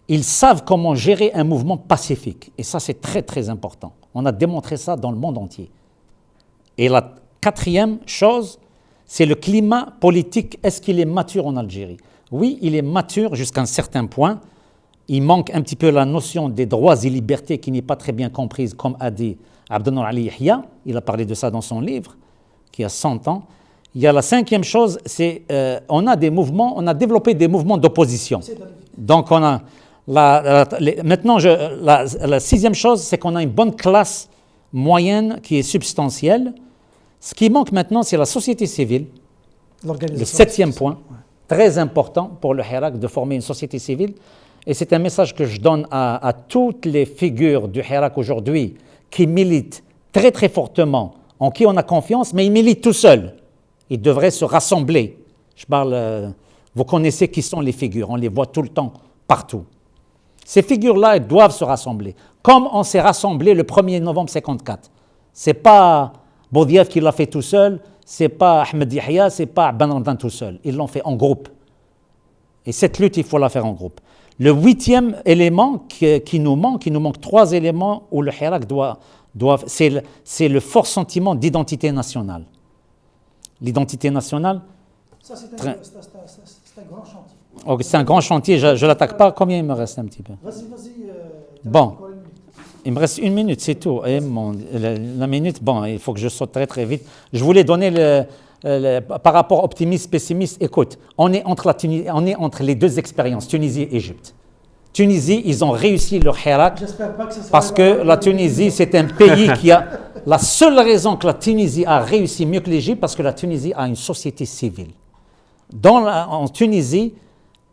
ils savent comment gérer un mouvement pacifique. Et ça, c'est très important. On a démontré ça dans le monde entier. Et la quatrième chose, c'est le climat politique. Est-ce qu'il est mature en Algérie? Oui, il est mature jusqu'à un certain point. Il manque un petit peu la notion des droits et libertés qui n'est pas très bien comprise, comme a dit Abdel Ali Yahya. Il a parlé de ça dans son livre, qui a 100 ans. Il y a la cinquième chose, c'est on a développé des mouvements d'opposition. Donc on a maintenant la sixième chose, c'est qu'on a une bonne classe moyenne qui est substantielle. Ce qui manque maintenant, c'est la société civile. Le septième point, très important pour le Hirak de former une société civile. Et c'est un message que je donne à toutes les figures du Hirak aujourd'hui qui militent très fortement, en qui on a confiance, mais ils militent tout seuls. Ils devraient se rassembler. Vous connaissez qui sont les figures, on les voit tout le temps, partout. Ces figures-là, elles doivent se rassembler. Comme on s'est rassemblé le 1er novembre 1954. Ce n'est pas Boudiaf qui l'a fait tout seul, ce n'est pas Ahmed Yahya, ce n'est pas Ben Ramdan tout seul. Ils l'ont fait en groupe. Et cette lutte, il faut la faire en groupe. Le 8e élément qui nous manque 3 éléments où le Hirak c'est le fort sentiment d'identité nationale. L'identité nationale.
Ça, c'est un grand chantier.
Okay, c'est un grand chantier, je ne l'attaque pas. Combien il me reste un petit peu?
Vas-y.
Bon, il me reste 1 minute, c'est tout. Et la minute, bon, il faut que je saute très vite. Je voulais donner par rapport optimiste, pessimiste. Écoute, on est entre les deux expériences, Tunisie et Égypte. Tunisie, ils ont réussi leur Hirak parce que la Tunisie, c'est un pays qui a... La seule raison que la Tunisie a réussi mieux que l'Égypte, parce que la Tunisie a une société civile. En Tunisie,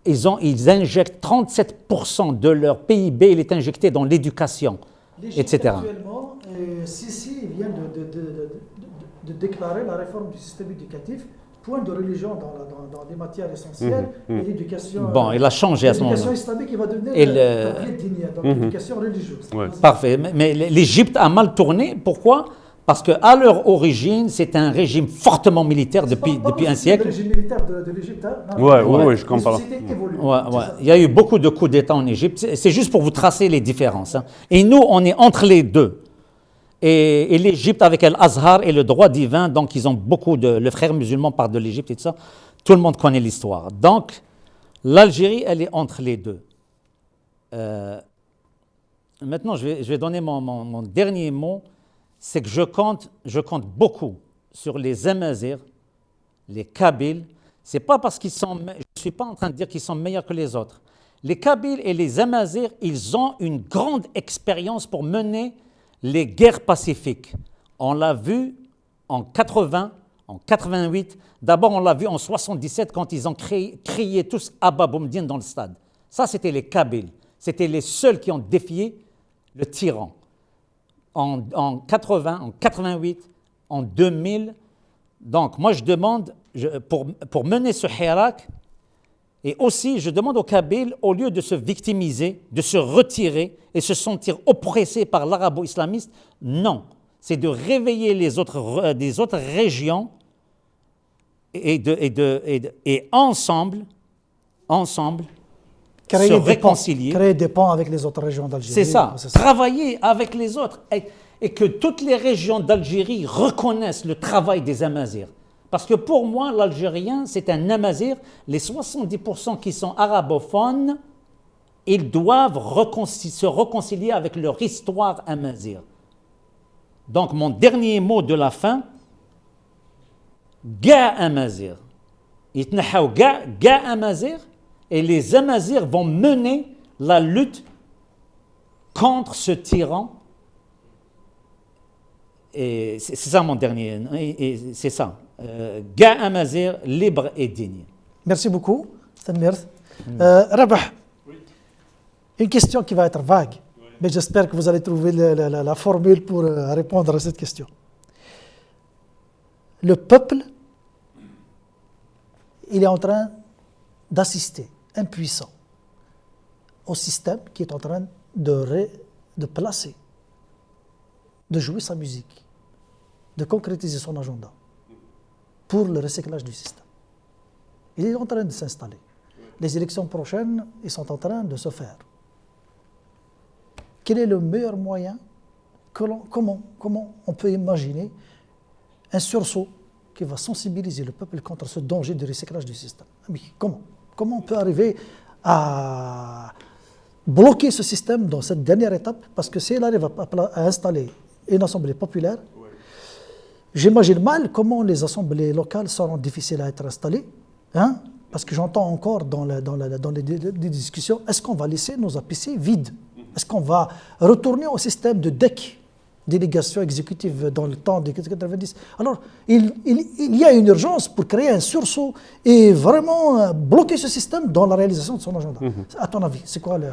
ils injectent 37% de leur PIB, il est injecté dans l'éducation, etc.
Actuellement, Sisi vient de déclarer la réforme du système éducatif, point de religion dans les matières essentielles, et l'éducation.
Bon, il a changé à ce moment-là.
L'éducation islamique, il va devenir donc l'éducation religieuse.
Ouais.
Parfait. Mais l'Égypte a mal tourné. Pourquoi? Parce qu'à leur origine, c'est un régime fortement militaire depuis un siècle.
Le régime militaire de l'Égypte, hein?
Oui, je comprends.
Les sociétés évoluent.
Ouais. Il y a eu beaucoup de coups d'État en Égypte. C'est juste pour vous tracer les différences. Hein. Et nous, on est entre les deux. Et l'Égypte, avec l'Azhar et le droit divin, donc ils ont beaucoup de... Le frère musulman part de l'Égypte et tout ça. Tout le monde connaît l'histoire. Donc, l'Algérie, elle est entre les deux. Maintenant, je vais donner mon dernier mot. C'est que je compte beaucoup sur les Amazirs, les Kabyles. Ce n'est pas parce qu'ils sont... Je ne suis pas en train de dire qu'ils sont meilleurs que les autres. Les Kabyles et les Amazirs, ils ont une grande expérience pour mener les guerres pacifiques. On l'a vu en 80, en 88. D'abord, on l'a vu en 77 quand ils ont crié tous Abba Boumdine dans le stade. Ça, c'était les Kabyles. C'était les seuls qui ont défié le tyran. En 80, en 88, en 2000. Donc, moi, je demande, pour mener ce hirak, et aussi, je demande aux Kabyles, au lieu de se victimiser, de se retirer et se sentir oppressés par l'arabo-islamiste, non. C'est de réveiller des autres régions et ensemble, se réconcilier.
Créer des ponts avec les autres régions d'Algérie.
C'est ça. Travailler avec les autres et que toutes les régions d'Algérie reconnaissent le travail des Amazirs. Parce que pour moi, l'Algérien, c'est un Amazir. Les 70% qui sont arabophones, ils doivent se réconcilier avec leur histoire Amazir. Donc, mon dernier mot de la fin, Ga Amazir. Itnahaw Ga Amazir. Et les Amazirs vont mener la lutte contre ce tyran. Et c'est ça mon dernier. Et c'est ça. Ga Amazir, libre et digne.
Merci beaucoup, Tanmir. Rabah, une question qui va être vague, mais j'espère que vous allez trouver la formule pour répondre à cette question. Le peuple, il est en train d'assister, impuissant, au système qui est en train de placer, de jouer sa musique, de concrétiser son agenda pour le recyclage du système. Il est en train de s'installer. Les élections prochaines, ils sont en train de se faire. Quel est le meilleur moyen comment on peut imaginer un sursaut qui va sensibiliser le peuple contre ce danger de recyclage du système? Mais comment on peut arriver à bloquer ce système dans cette dernière étape? Parce que si elle arrive à installer une assemblée populaire, j'imagine mal comment les assemblées locales seront difficiles à être installées, hein? Parce que j'entends encore dans les discussions, est-ce qu'on va laisser nos APC vides? Est-ce qu'on va retourner au système de DEC, délégation exécutive dans le temps des 90? Alors, il y a une urgence pour créer un sursaut et vraiment bloquer ce système dans la réalisation de son agenda. À ton avis, c'est quoi le...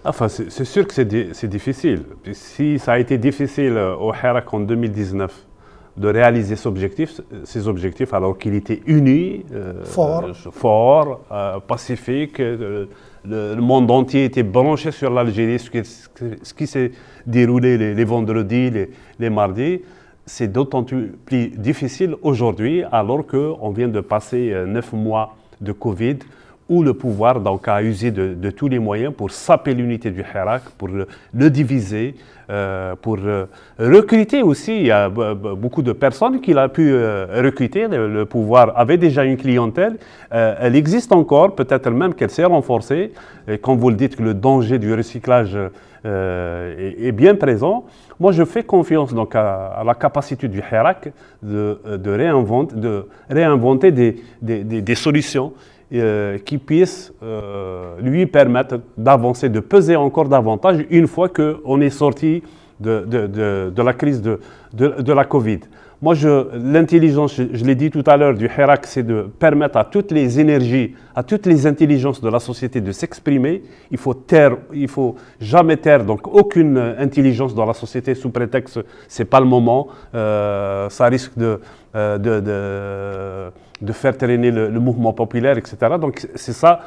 Enfin, c'est sûr que c'est difficile. Si ça a été difficile au Hirak en 2019 de réaliser ses objectifs alors qu'il était uni, fort, pacifique, le monde entier était branché sur l'Algérie, ce qui s'est déroulé les vendredis, les mardis, c'est d'autant plus difficile aujourd'hui alors qu'on vient de passer 9 mois de Covid, où le pouvoir donc, a usé de tous les moyens pour saper l'unité du Hirak, pour le diviser, pour recruter aussi. Il y a beaucoup de personnes qu'il a pu recruter. Le pouvoir avait déjà une clientèle. Elle existe encore, peut-être même qu'elle s'est renforcée. Et quand vous le dites que le danger du recyclage est bien présent, moi je fais confiance donc, à la capacité du Hirak de réinventer des solutions qui puisse lui permettre d'avancer, de peser encore davantage une fois qu'on est sorti de la crise de la Covid. Moi, l'intelligence, je l'ai dit tout à l'heure, du Hirak, c'est de permettre à toutes les énergies, à toutes les intelligences de la société de s'exprimer. Il faut jamais taire donc aucune intelligence dans la société sous prétexte c'est pas le moment, ça risque de de faire traîner le mouvement populaire, etc. Donc c'est ça,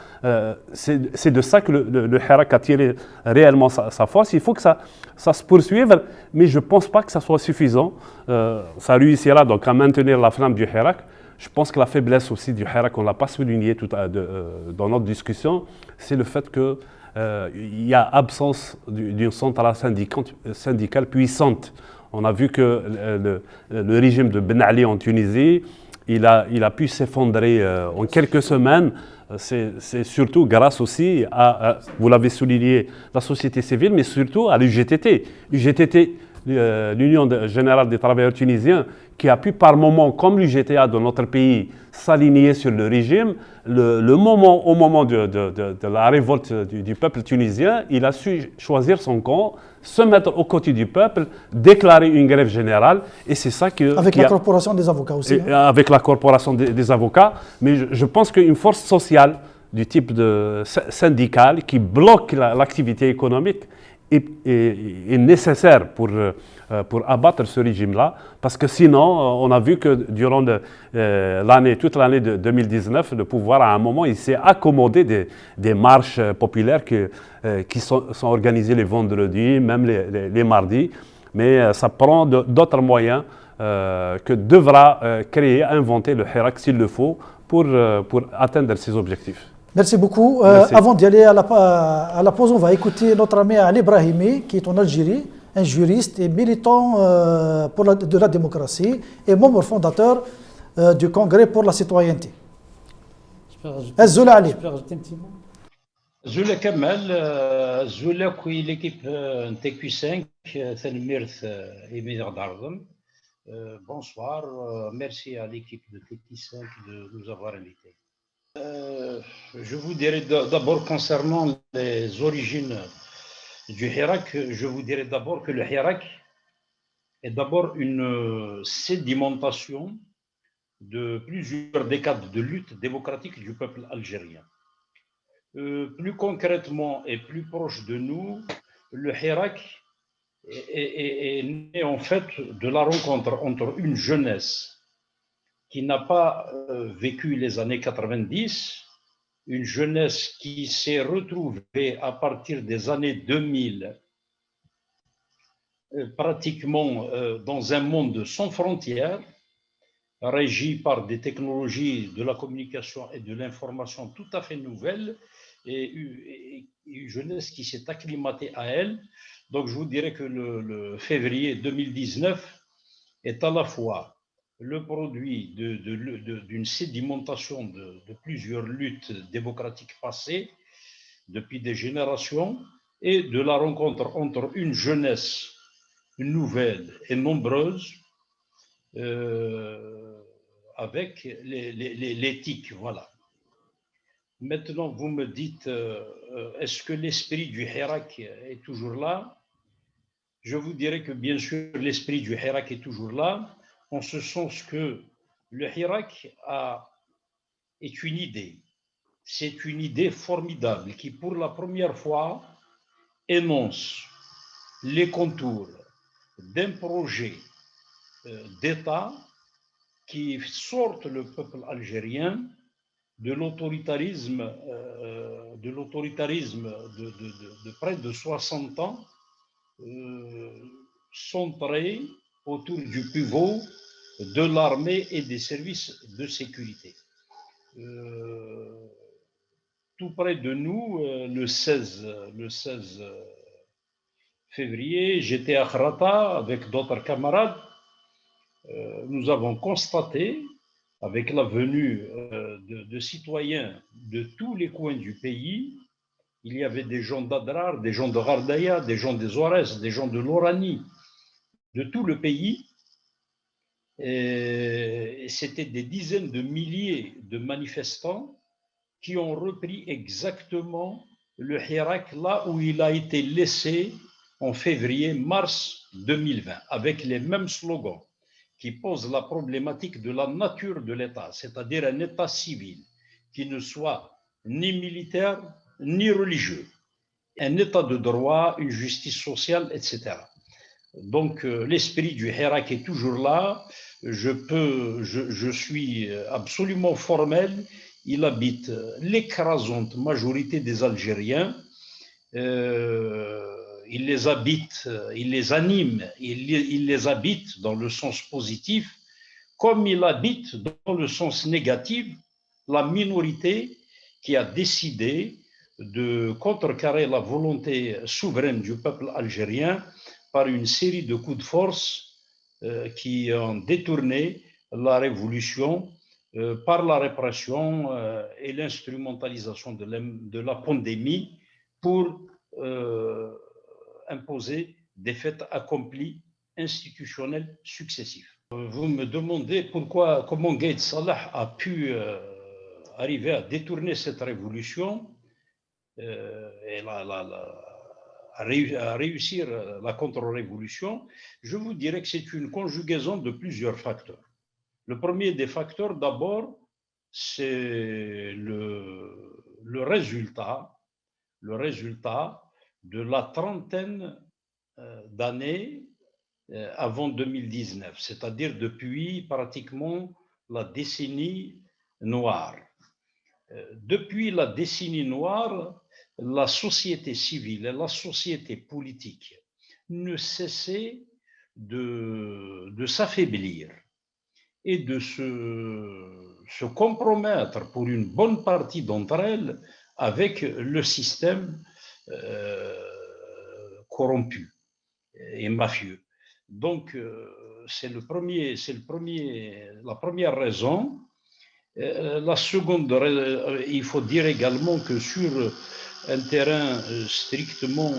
c'est de ça que le Hirak a tiré réellement sa force. Il faut que ça se poursuive, mais je ne pense pas que ça soit suffisant. Ça réussira donc à maintenir la flamme du Hirak. Je pense que la faiblesse aussi du Hirak, on ne l'a pas souligné dans notre discussion, c'est le fait qu'il y a absence d'une centrale syndicale puissante. On a vu que le régime de Ben Ali en Tunisie, il a pu s'effondrer en quelques semaines. C'est surtout grâce aussi vous l'avez souligné, la société civile, mais surtout à l'UGTT. L'UGTT, l'Union générale des travailleurs tunisiens, qui a pu par moments, comme l'UGTA dans notre pays, s'aligner sur le régime. Au moment de la révolte du peuple tunisien, il a su choisir son camp, se mettre aux côtés du peuple, déclarer une grève générale, et c'est ça que...
Avec la corporation des avocats aussi.
Avec la corporation des avocats, mais je pense qu'une force sociale du type syndical qui bloque l'activité économique est nécessaire pour abattre ce régime-là, parce que sinon, on a vu que durant toute l'année de 2019, le pouvoir, à un moment, il s'est accommodé des marches populaires qui sont organisées les vendredis, même les mardis, mais ça prend d'autres moyens que devra inventer le Hirak s'il le faut pour atteindre ses objectifs.
Merci beaucoup.
Merci.
Avant d'y aller à la pause, on va écouter notre ami Ali Brahimi, qui est en Algérie, un juriste et militant de la démocratie et membre fondateur du Congrès pour la citoyenneté.
Je peux rajouter un petit mot.
Zoula Kamal, Zoula qui l'équipe TQ5, Thelmirth et Médard Darden. Bonsoir, merci à l'équipe de TQ5 de nous avoir invités. Je vous dirais d'abord concernant les origines du Hirak, je vous dirais d'abord que le Hirak est d'abord une sédimentation de plusieurs décades de lutte démocratique du peuple algérien. Plus concrètement et plus proche de nous, le Hirak est né en fait de la rencontre entre une jeunesse qui n'a pas vécu les années 90, une jeunesse qui s'est retrouvée à partir des années 2000 pratiquement dans un monde sans frontières, régi par des technologies de la communication et de l'information tout à fait nouvelles, et une jeunesse qui s'est acclimatée à elle. Donc je vous dirais que le février 2019 est à la fois le produit d'une sédimentation de plusieurs luttes démocratiques passées depuis des générations et de la rencontre entre une jeunesse nouvelle et nombreuse avec l'éthique, voilà. Maintenant, vous me dites, est-ce que l'esprit du Hirak est toujours là? Je vous dirais que bien sûr, l'esprit du Hirak est toujours là, en ce sens que le Hirak est une idée. C'est une idée formidable qui, pour la première fois, énonce les contours d'un projet d'État qui sorte le peuple algérien de l'autoritarisme de près de 60 ans, centré autour du pivot de l'armée et des services de sécurité. Tout près de nous, le 16 février, j'étais à Khrata avec d'autres camarades. Nous avons constaté, avec la venue de citoyens de tous les coins du pays, il y avait des gens d'Adrar, des gens de Ghardaïa, des gens des Ores, des gens de l'Oranie, de tout le pays. Et c'était des dizaines de milliers de manifestants qui ont repris exactement le Hirak là où il a été laissé en février-mars 2020, avec les mêmes slogans qui posent la problématique de la nature de l'État, c'est-à-dire un État civil qui ne soit ni militaire ni religieux, un État de droit, une justice sociale, etc. Donc, l'esprit du Hirak est toujours là. Je suis absolument formel. Il habite l'écrasante majorité des Algériens. Il les habite, il les anime, il les habite dans le sens positif, comme il habite dans le sens négatif la minorité qui a décidé de contrecarrer la volonté souveraine du peuple algérien par une série de coups de force qui ont détourné la révolution par la répression et l'instrumentalisation de la pandémie pour imposer des faits accomplis institutionnels successifs. Vous me demandez comment Gaïd Salah a pu arriver à détourner cette révolution et à réussir la contre-révolution. Je vous dirais que c'est une conjugaison de plusieurs facteurs. Le premier des facteurs, d'abord, c'est le résultat de la trentaine d'années avant 2019, c'est-à-dire depuis pratiquement la décennie noire. Depuis la décennie noire, la société civile et la société politique ne cessaient de s'affaiblir et de se compromettre pour une bonne partie d'entre elles avec le système corrompu et mafieux. Donc, c'est la première raison. La seconde, il faut dire également que sur un terrain strictement,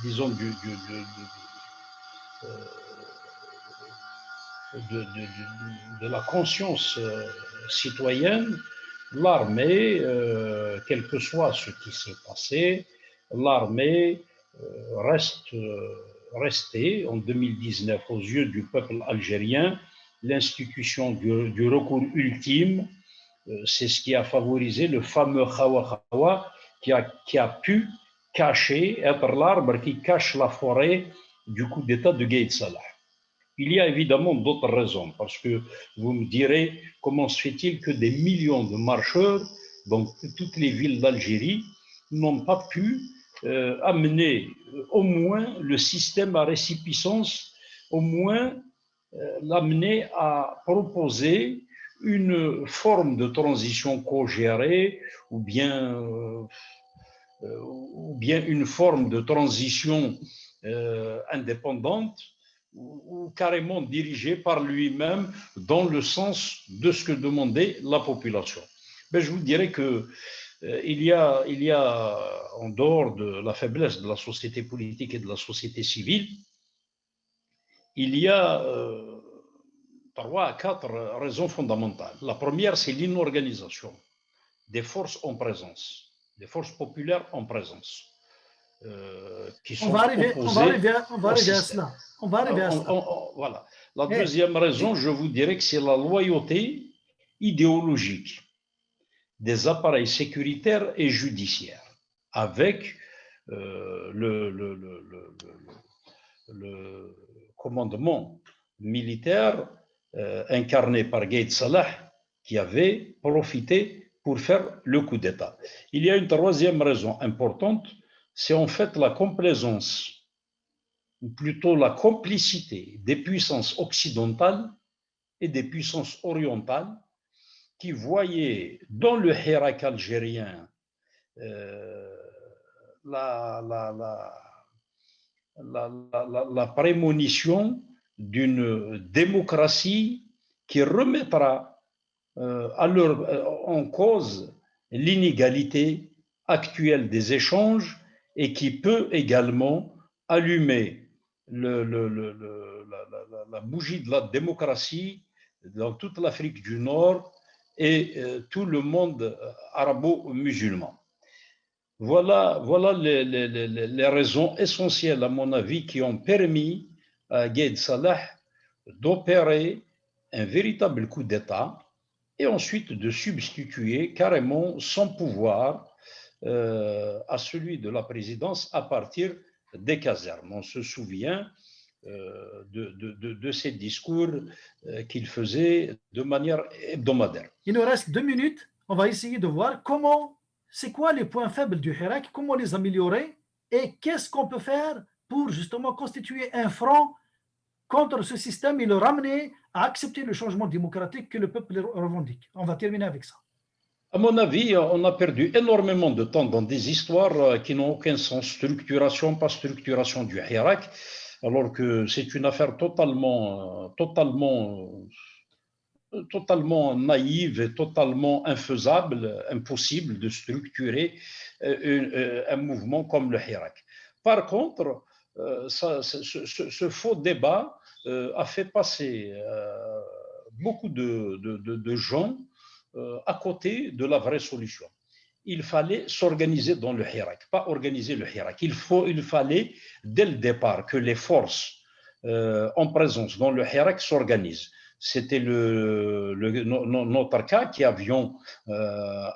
disons, de la conscience citoyenne, l'armée, quel que soit ce qui s'est passé, l'armée restait en 2019 aux yeux du peuple algérien l'institution du recours ultime. C'est ce qui a favorisé le fameux Khawa Khawa qui a pu être l'arbre qui cache la forêt du coup d'État de Gaïd Salah. Il y a évidemment d'autres raisons, parce que vous me direz comment se fait-il que des millions de marcheurs dans toutes les villes d'Algérie n'ont pas pu amener au moins le système à récipicence, au moins l'amener à proposer une forme de transition co-gérée ou bien une forme de transition indépendante ou carrément dirigée par lui-même dans le sens de ce que demandait la population. Mais je vous dirais que il y a, en dehors de la faiblesse de la société politique et de la société civile, il y a 3 à 4 raisons fondamentales. La première, c'est l'inorganisation des forces en présence, des forces populaires en présence, qui sont opposées
on va arriver à cela. On va arriver à cela.
Voilà. La deuxième raison, je vous dirais que c'est la loyauté idéologique des appareils sécuritaires et judiciaires avec le commandement militaire incarné par Gaïd Salah qui avait profité pour faire le coup d'État. Il y a une troisième raison importante, c'est en fait la complaisance, ou plutôt la complicité des puissances occidentales et des puissances orientales qui voyaient dans le Hirak algérien la prémonition d'une démocratie qui remettra en cause l'inégalité actuelle des échanges et qui peut également allumer la bougie de la démocratie dans toute l'Afrique du Nord et tout le monde arabo-musulman. Voilà les raisons essentielles, à mon avis, qui ont permis à Gaïd Salah d'opérer un véritable coup d'État et ensuite de substituer carrément son pouvoir à celui de la présidence à partir des casernes. On se souvient de ces discours qu'il faisait de manière hebdomadaire.
Il nous reste 2 minutes. On va essayer de voir c'est quoi les points faibles du Hirak, comment les améliorer et qu'est-ce qu'on peut faire pour justement constituer un front contre ce système et le ramener à accepter le changement démocratique que le peuple revendique. On va terminer avec ça.
À mon avis, on a perdu énormément de temps dans des histoires qui n'ont aucun sens. Structuration, pas structuration du Hirak, alors que c'est une affaire totalement naïve et totalement infaisable, impossible de structurer un mouvement comme le Hirak. Par contre, ce faux débat a fait passer beaucoup de gens à côté de la vraie solution. Il fallait s'organiser dans le Hirak, pas organiser le Hirak. Il fallait, dès le départ, que les forces en présence dans le Hirak s'organisent. C'était notre cas qui avions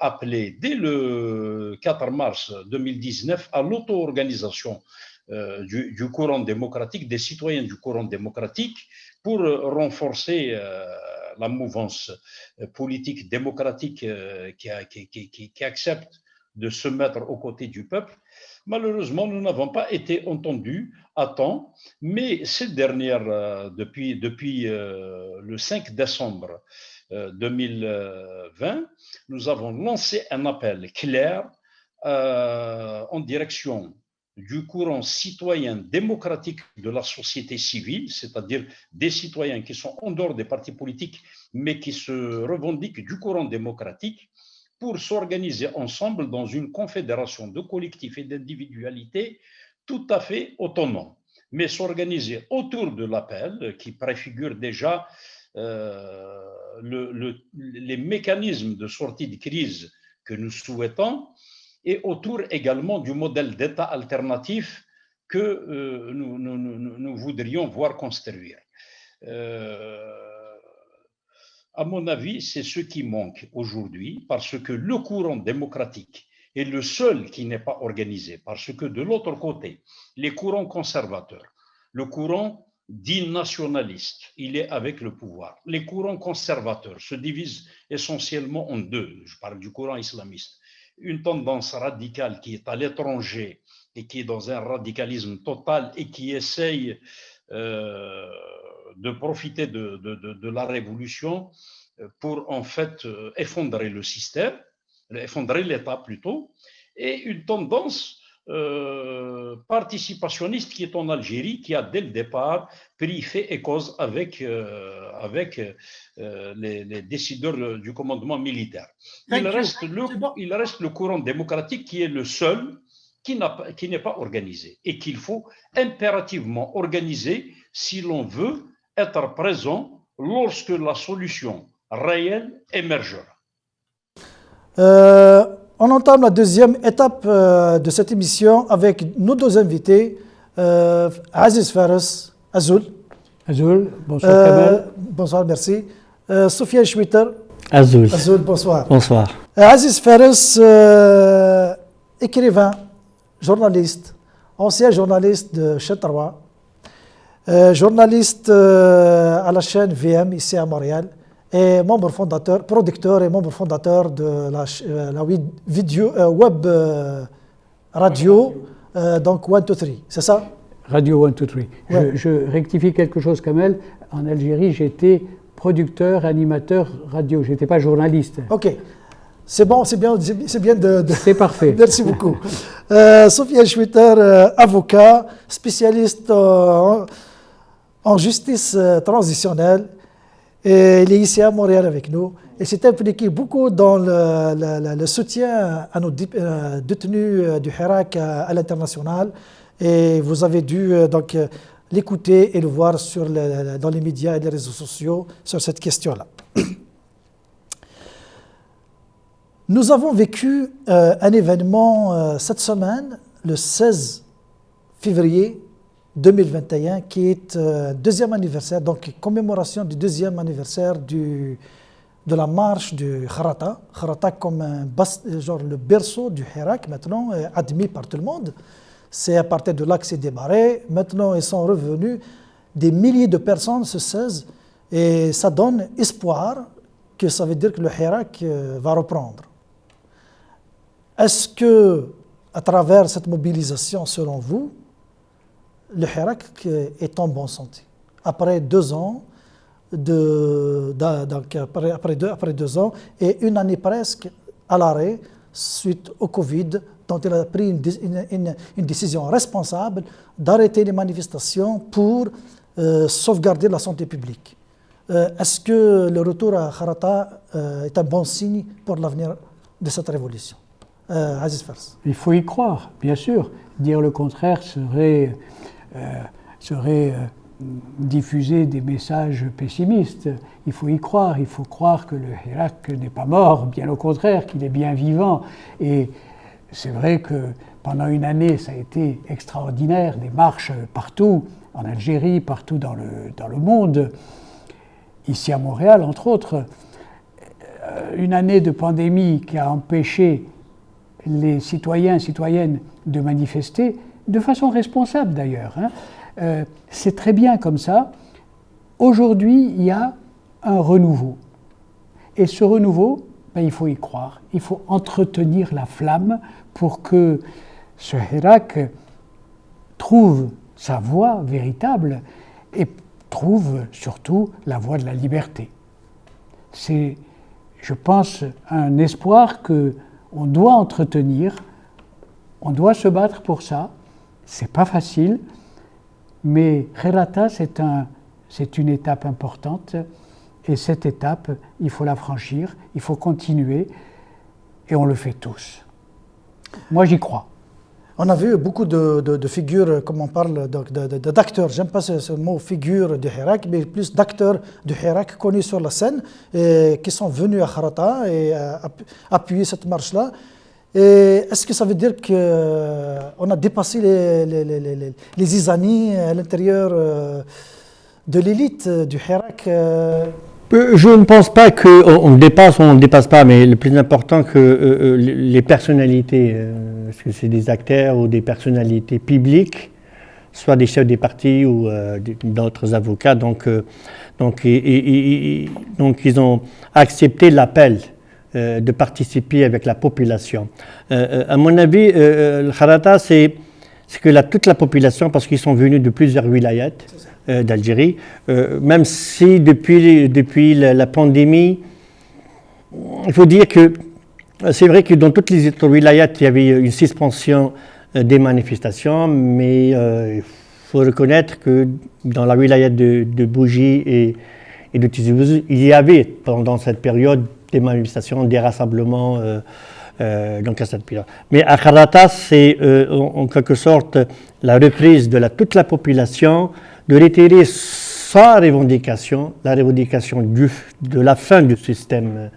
appelé dès le 4 mars 2019 à l'auto-organisation du courant démocratique, des citoyens du courant démocratique, pour renforcer la mouvance politique démocratique qui accepte de se mettre aux côtés du peuple. Malheureusement, nous n'avons pas été entendus à temps, mais ces dernières, depuis le 5 décembre 2020, nous avons lancé un appel clair en direction du courant citoyen démocratique de la société civile, c'est-à-dire des citoyens qui sont en dehors des partis politiques, mais qui se revendiquent du courant démocratique, pour s'organiser ensemble dans une confédération de collectifs et d'individualités tout à fait autonomes, mais s'organiser autour de l'appel qui préfigure déjà les mécanismes de sortie de crise que nous souhaitons, et autour également du modèle d'État alternatif que nous voudrions voir construire. À mon avis, c'est ce qui manque aujourd'hui, parce que le courant démocratique est le seul qui n'est pas organisé, parce que de l'autre côté, les courants conservateurs, le courant dit nationaliste, il est avec le pouvoir. Les courants conservateurs se divisent essentiellement en deux. Je parle du courant islamiste. Une tendance radicale qui est à l'étranger et qui est dans un radicalisme total et qui essaye de profiter de la révolution pour en fait effondrer le système, effondrer l'État plutôt, et une tendance participationniste qui est en Algérie, qui a dès le départ pris fait et cause avec les décideurs du commandement militaire. Il reste le courant démocratique qui est le seul qui n'est pas organisé et qu'il faut impérativement organiser si l'on veut être présent lorsque la solution réelle émergera.
On entame la deuxième étape de cette émission avec nos deux invités, Aziz Fares, Azoul.
Azoul, bonsoir Kamal.
Bonsoir, merci. Sofiane Schwitter.
Azoul.
Azoul, bonsoir.
Bonsoir.
Aziz Fares, écrivain, journaliste, ancien journaliste de Chetarwa, journaliste à la chaîne VM ici à Montréal, et membre fondateur, producteur et membre fondateur de la web radio, donc 123, c'est ça?
Radio 123.
Ouais.
Je rectifie quelque chose, Kamel. En Algérie, j'étais producteur, animateur radio. Je n'étais pas journaliste.
Ok. C'est bon, c'est bien de...
C'est parfait.
Merci beaucoup. Sofiane Schwitter, avocat, spécialiste en justice transitionnelle. Et il est ici à Montréal avec nous. Il s'est impliqué beaucoup dans le soutien à nos détenus du Hirak à l'international. Et vous avez dû donc l'écouter et le voir dans les médias et les réseaux sociaux sur cette question-là. Nous avons vécu un événement cette semaine, le 16 février 2021, qui est deuxième anniversaire, donc commémoration du deuxième anniversaire de la marche du Kharata. Kharata comme genre le berceau du Hirak maintenant, admis par tout le monde. C'est à partir de là que c'est démarré. Maintenant, ils sont revenus. Des milliers de personnes se saisent et ça donne espoir que ça veut dire que le Hirak va reprendre. Est-ce que, à travers cette mobilisation, selon vous, le Hirak est en bonne santé? Après 2 ans, après 2 ans et 1 année presque à l'arrêt suite au Covid, dont il a pris une décision responsable d'arrêter les manifestations pour sauvegarder la santé publique. Est-ce que le retour à Kharata est un bon signe pour l'avenir de cette révolution? Aziz Fars.
Il faut y croire, bien sûr. Dire le contraire serait diffuser des messages pessimistes. Il faut y croire, il faut croire que le Hirak n'est pas mort, bien au contraire, qu'il est bien vivant. Et c'est vrai que pendant 1 année, ça a été extraordinaire, des marches partout, en Algérie, partout dans le monde, ici à Montréal, entre autres. 1 année de pandémie qui a empêché les citoyens et citoyennes de manifester, de façon responsable d'ailleurs, c'est très bien comme ça. Aujourd'hui, il y a un renouveau. Et ce renouveau, il faut y croire. Il faut entretenir la flamme pour que ce Hirak trouve sa voie véritable et trouve surtout la voie de la liberté. C'est, je pense, un espoir qu'on doit entretenir. On doit se battre pour ça. C'est pas facile. Mais Kharata, c'est une étape importante et cette étape, il faut la franchir, il faut continuer et on le fait tous. Moi, j'y crois.
On a vu beaucoup de figures, comme on parle d'acteurs, j'aime pas ce mot figure du Hirak, mais plus d'acteurs du Hirak connus sur la scène qui sont venus à Kharata et appuyer cette marche-là. Et est-ce que ça veut dire qu'on a dépassé les Izani à l'intérieur de l'élite du Hirak?
Je ne pense pas qu'on dépasse ou on ne dépasse pas, mais le plus important que les personnalités, est-ce que c'est des acteurs ou des personnalités publiques, soit des chefs des partis ou d'autres avocats, donc ils ont accepté l'appel de participer avec la population. À mon avis, le Kharata, c'est que toute la population, parce qu'ils sont venus de plusieurs wilayats d'Algérie, même si depuis la pandémie, il faut dire que c'est vrai que dans toutes les autres wilayats, il y avait une suspension des manifestations, mais il faut reconnaître que dans la wilaya de Bougie et de Tizi Ouzou, il y avait pendant cette période des manifestations, des rassemblements donc à cette période. Mais à Kharata, c'est en quelque sorte la reprise de toute la population de réitérer sa revendication, la revendication de la fin du système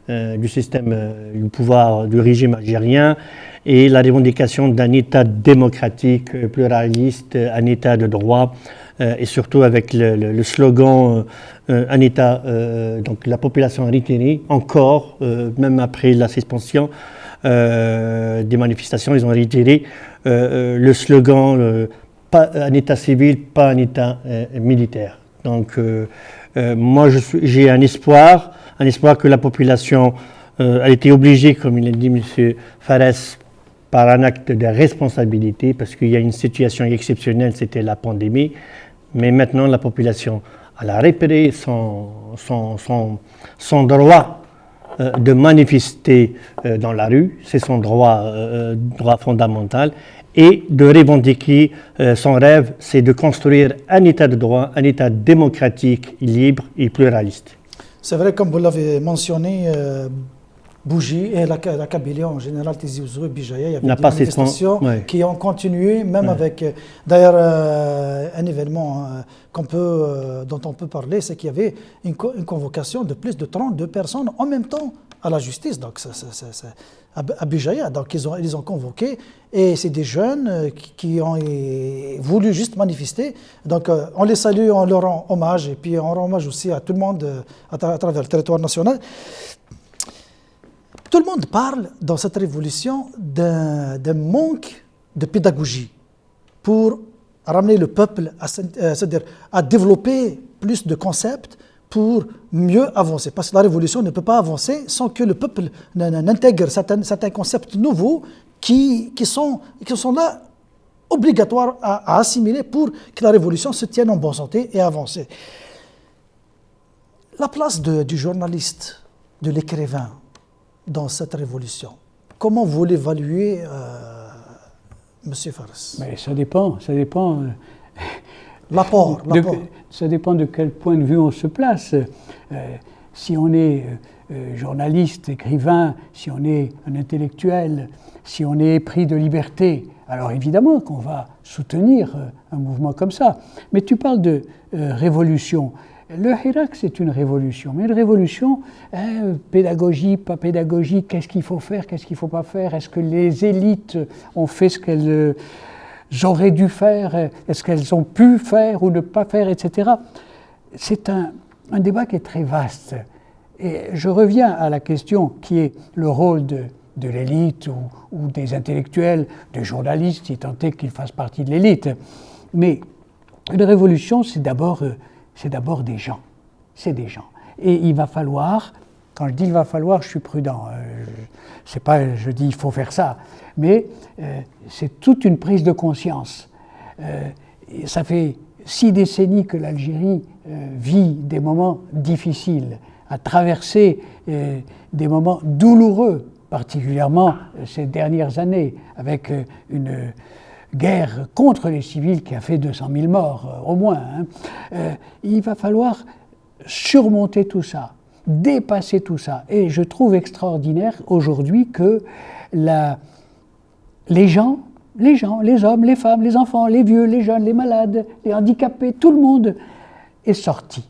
du pouvoir du régime algérien et la revendication d'un État démocratique, pluraliste, un État de droit et surtout avec le slogan un État, donc la population retirée, encore, même après la suspension des manifestations, ils ont retiré le slogan pas un État civil, pas un État militaire. Donc moi j'ai un espoir que la population a été obligée, comme il a dit M. Fares, par un acte de responsabilité, parce qu'il y a une situation exceptionnelle, c'était la pandémie, mais maintenant la population elle a repéré son droit de manifester dans la rue, c'est son droit fondamental, et de revendiquer son rêve, c'est de construire un État de droit, un État démocratique, libre et pluraliste.
C'est vrai, comme vous l'avez mentionné, Bougie et la Kabylie en général, Tizi Ouzou et Bijaya, il y avait des manifestations qui ont continué, même avec d'ailleurs un événement dont on peut parler, c'est qu'il y avait une convocation de plus de 32 personnes en même temps à la justice, donc à Bijaya, donc ils ont convoqué, et c'est des jeunes qui ont voulu juste manifester, donc on les salue, on leur rend hommage, et puis on rend hommage aussi à tout le monde à travers le territoire national. Tout le monde parle dans cette révolution d'un manque de pédagogie. pour ramener le peuple c'est-à-dire à développer plus de concepts pour mieux avancer. Parce que la révolution ne peut pas avancer sans que le peuple n'intègre certains concepts nouveaux qui sont là obligatoires à assimiler pour que la révolution se tienne en bonne santé et avance. La place du journaliste, de l'écrivain dans cette révolution, comment vous l'évaluez, M. Fares?
Mais ça dépend.
L'apport.
Ça dépend de quel point de vue on se place. Si on est journaliste, écrivain, si on est un intellectuel, si on est épris de liberté, alors évidemment qu'on va soutenir un mouvement comme ça. Mais tu parles de révolution. Le Hirak, c'est une révolution. Mais une révolution, pédagogie, pas pédagogie, qu'est-ce qu'il faut faire, qu'est-ce qu'il ne faut pas faire? Est-ce que les élites ont fait ce qu'elles auraient dû faire? Est-ce qu'elles ont pu faire ou ne pas faire, etc. C'est un débat qui est très vaste. Et je reviens à la question qui est le rôle de l'élite ou des intellectuels, des journalistes, si tant est qu'ils fassent partie de l'élite. Mais une révolution, c'est d'abord des gens. C'est des gens. Et il va falloir, quand je dis il va falloir, je suis prudent. C'est pas, je dis il faut faire ça. Mais c'est toute une prise de conscience. Ça fait 6 décennies que l'Algérie vit des moments difficiles, a traversé des moments douloureux, particulièrement ces dernières années, avec une guerre contre les civils qui a fait 200 000 morts, au moins. Il va falloir surmonter tout ça, dépasser tout ça. Et je trouve extraordinaire aujourd'hui que les gens, les hommes, les femmes, les enfants, les vieux, les jeunes, les malades, les handicapés, tout le monde est sorti.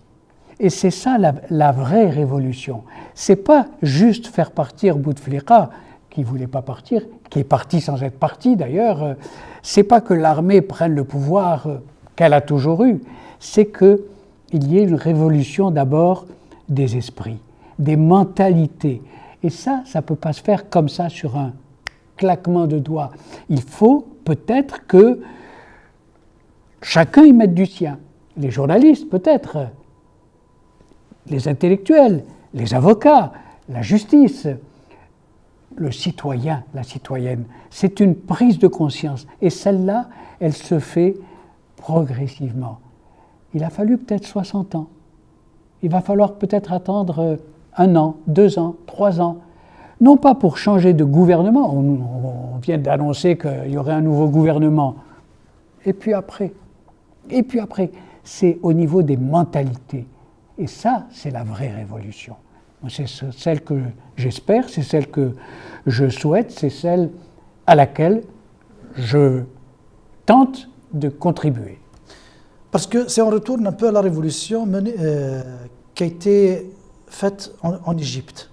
Et c'est ça la vraie révolution. C'est pas juste faire partir Bouteflika, qui voulait pas partir, qui est parti sans être parti d'ailleurs. C'est pas que l'armée prenne le pouvoir qu'elle a toujours eu. C'est qu'il y ait une révolution d'abord des esprits, des mentalités. Et ça peut pas se faire comme ça sur un claquement de doigts. Il faut peut-être que chacun y mette du sien. Les journalistes peut-être, les intellectuels, les avocats, la justice, le citoyen, la citoyenne. C'est une prise de conscience. Et celle-là, elle se fait progressivement. Il a fallu peut-être 60 ans. Il va falloir peut-être attendre 1 an, 2 ans, 3 ans. Non pas pour changer de gouvernement. On vient d'annoncer qu'il y aurait un nouveau gouvernement. Et puis après, c'est au niveau des mentalités. Et ça, c'est la vraie révolution. C'est celle que j'espère, c'est celle que je souhaite, c'est celle à laquelle je tente de contribuer.
Parce que si on retourne un peu à la révolution qui a été faite en Égypte,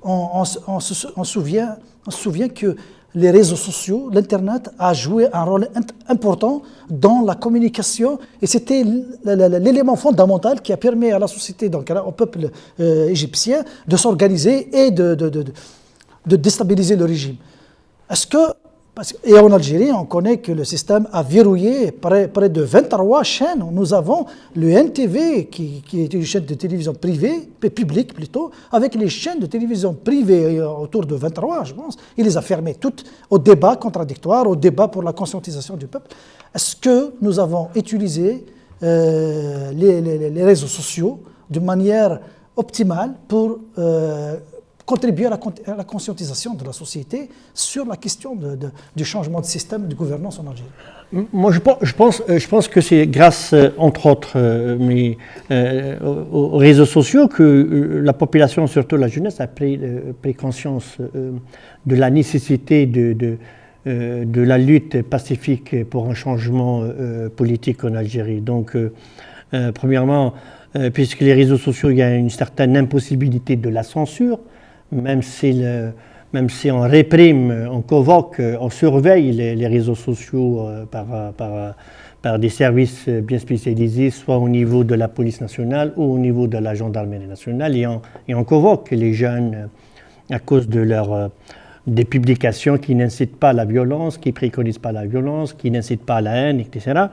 on se souvient que les réseaux sociaux, l'Internet a joué un rôle important dans la communication et c'était l'élément fondamental qui a permis à la société, donc au peuple égyptien, de s'organiser et de déstabiliser le régime. Et en Algérie, on connaît que le système a verrouillé près de 23 chaînes. Nous avons le NTV, qui est une chaîne de télévision privée, publique plutôt, avec les chaînes de télévision privées autour de 23, je pense. Il les a fermées toutes au débat contradictoire, au débat pour la conscientisation du peuple. Est-ce que nous avons utilisé les réseaux sociaux de manière optimale pour contribuer à la conscientisation de la société sur la question du changement de système de gouvernance en Algérie?
Moi, je pense que c'est grâce, entre autres, aux réseaux sociaux que la population, surtout la jeunesse, a pris conscience de la nécessité de la lutte pacifique pour un changement politique en Algérie. Donc, premièrement, puisque les réseaux sociaux, il y a une certaine impossibilité de la censure, même si on réprime, on convoque, on surveille les réseaux sociaux par des services bien spécialisés, soit au niveau de la police nationale ou au niveau de la gendarmerie nationale, et on convoque les jeunes à cause de des publications qui n'incitent pas à la violence, qui ne préconisent pas la violence, qui n'incitent pas à la haine, etc.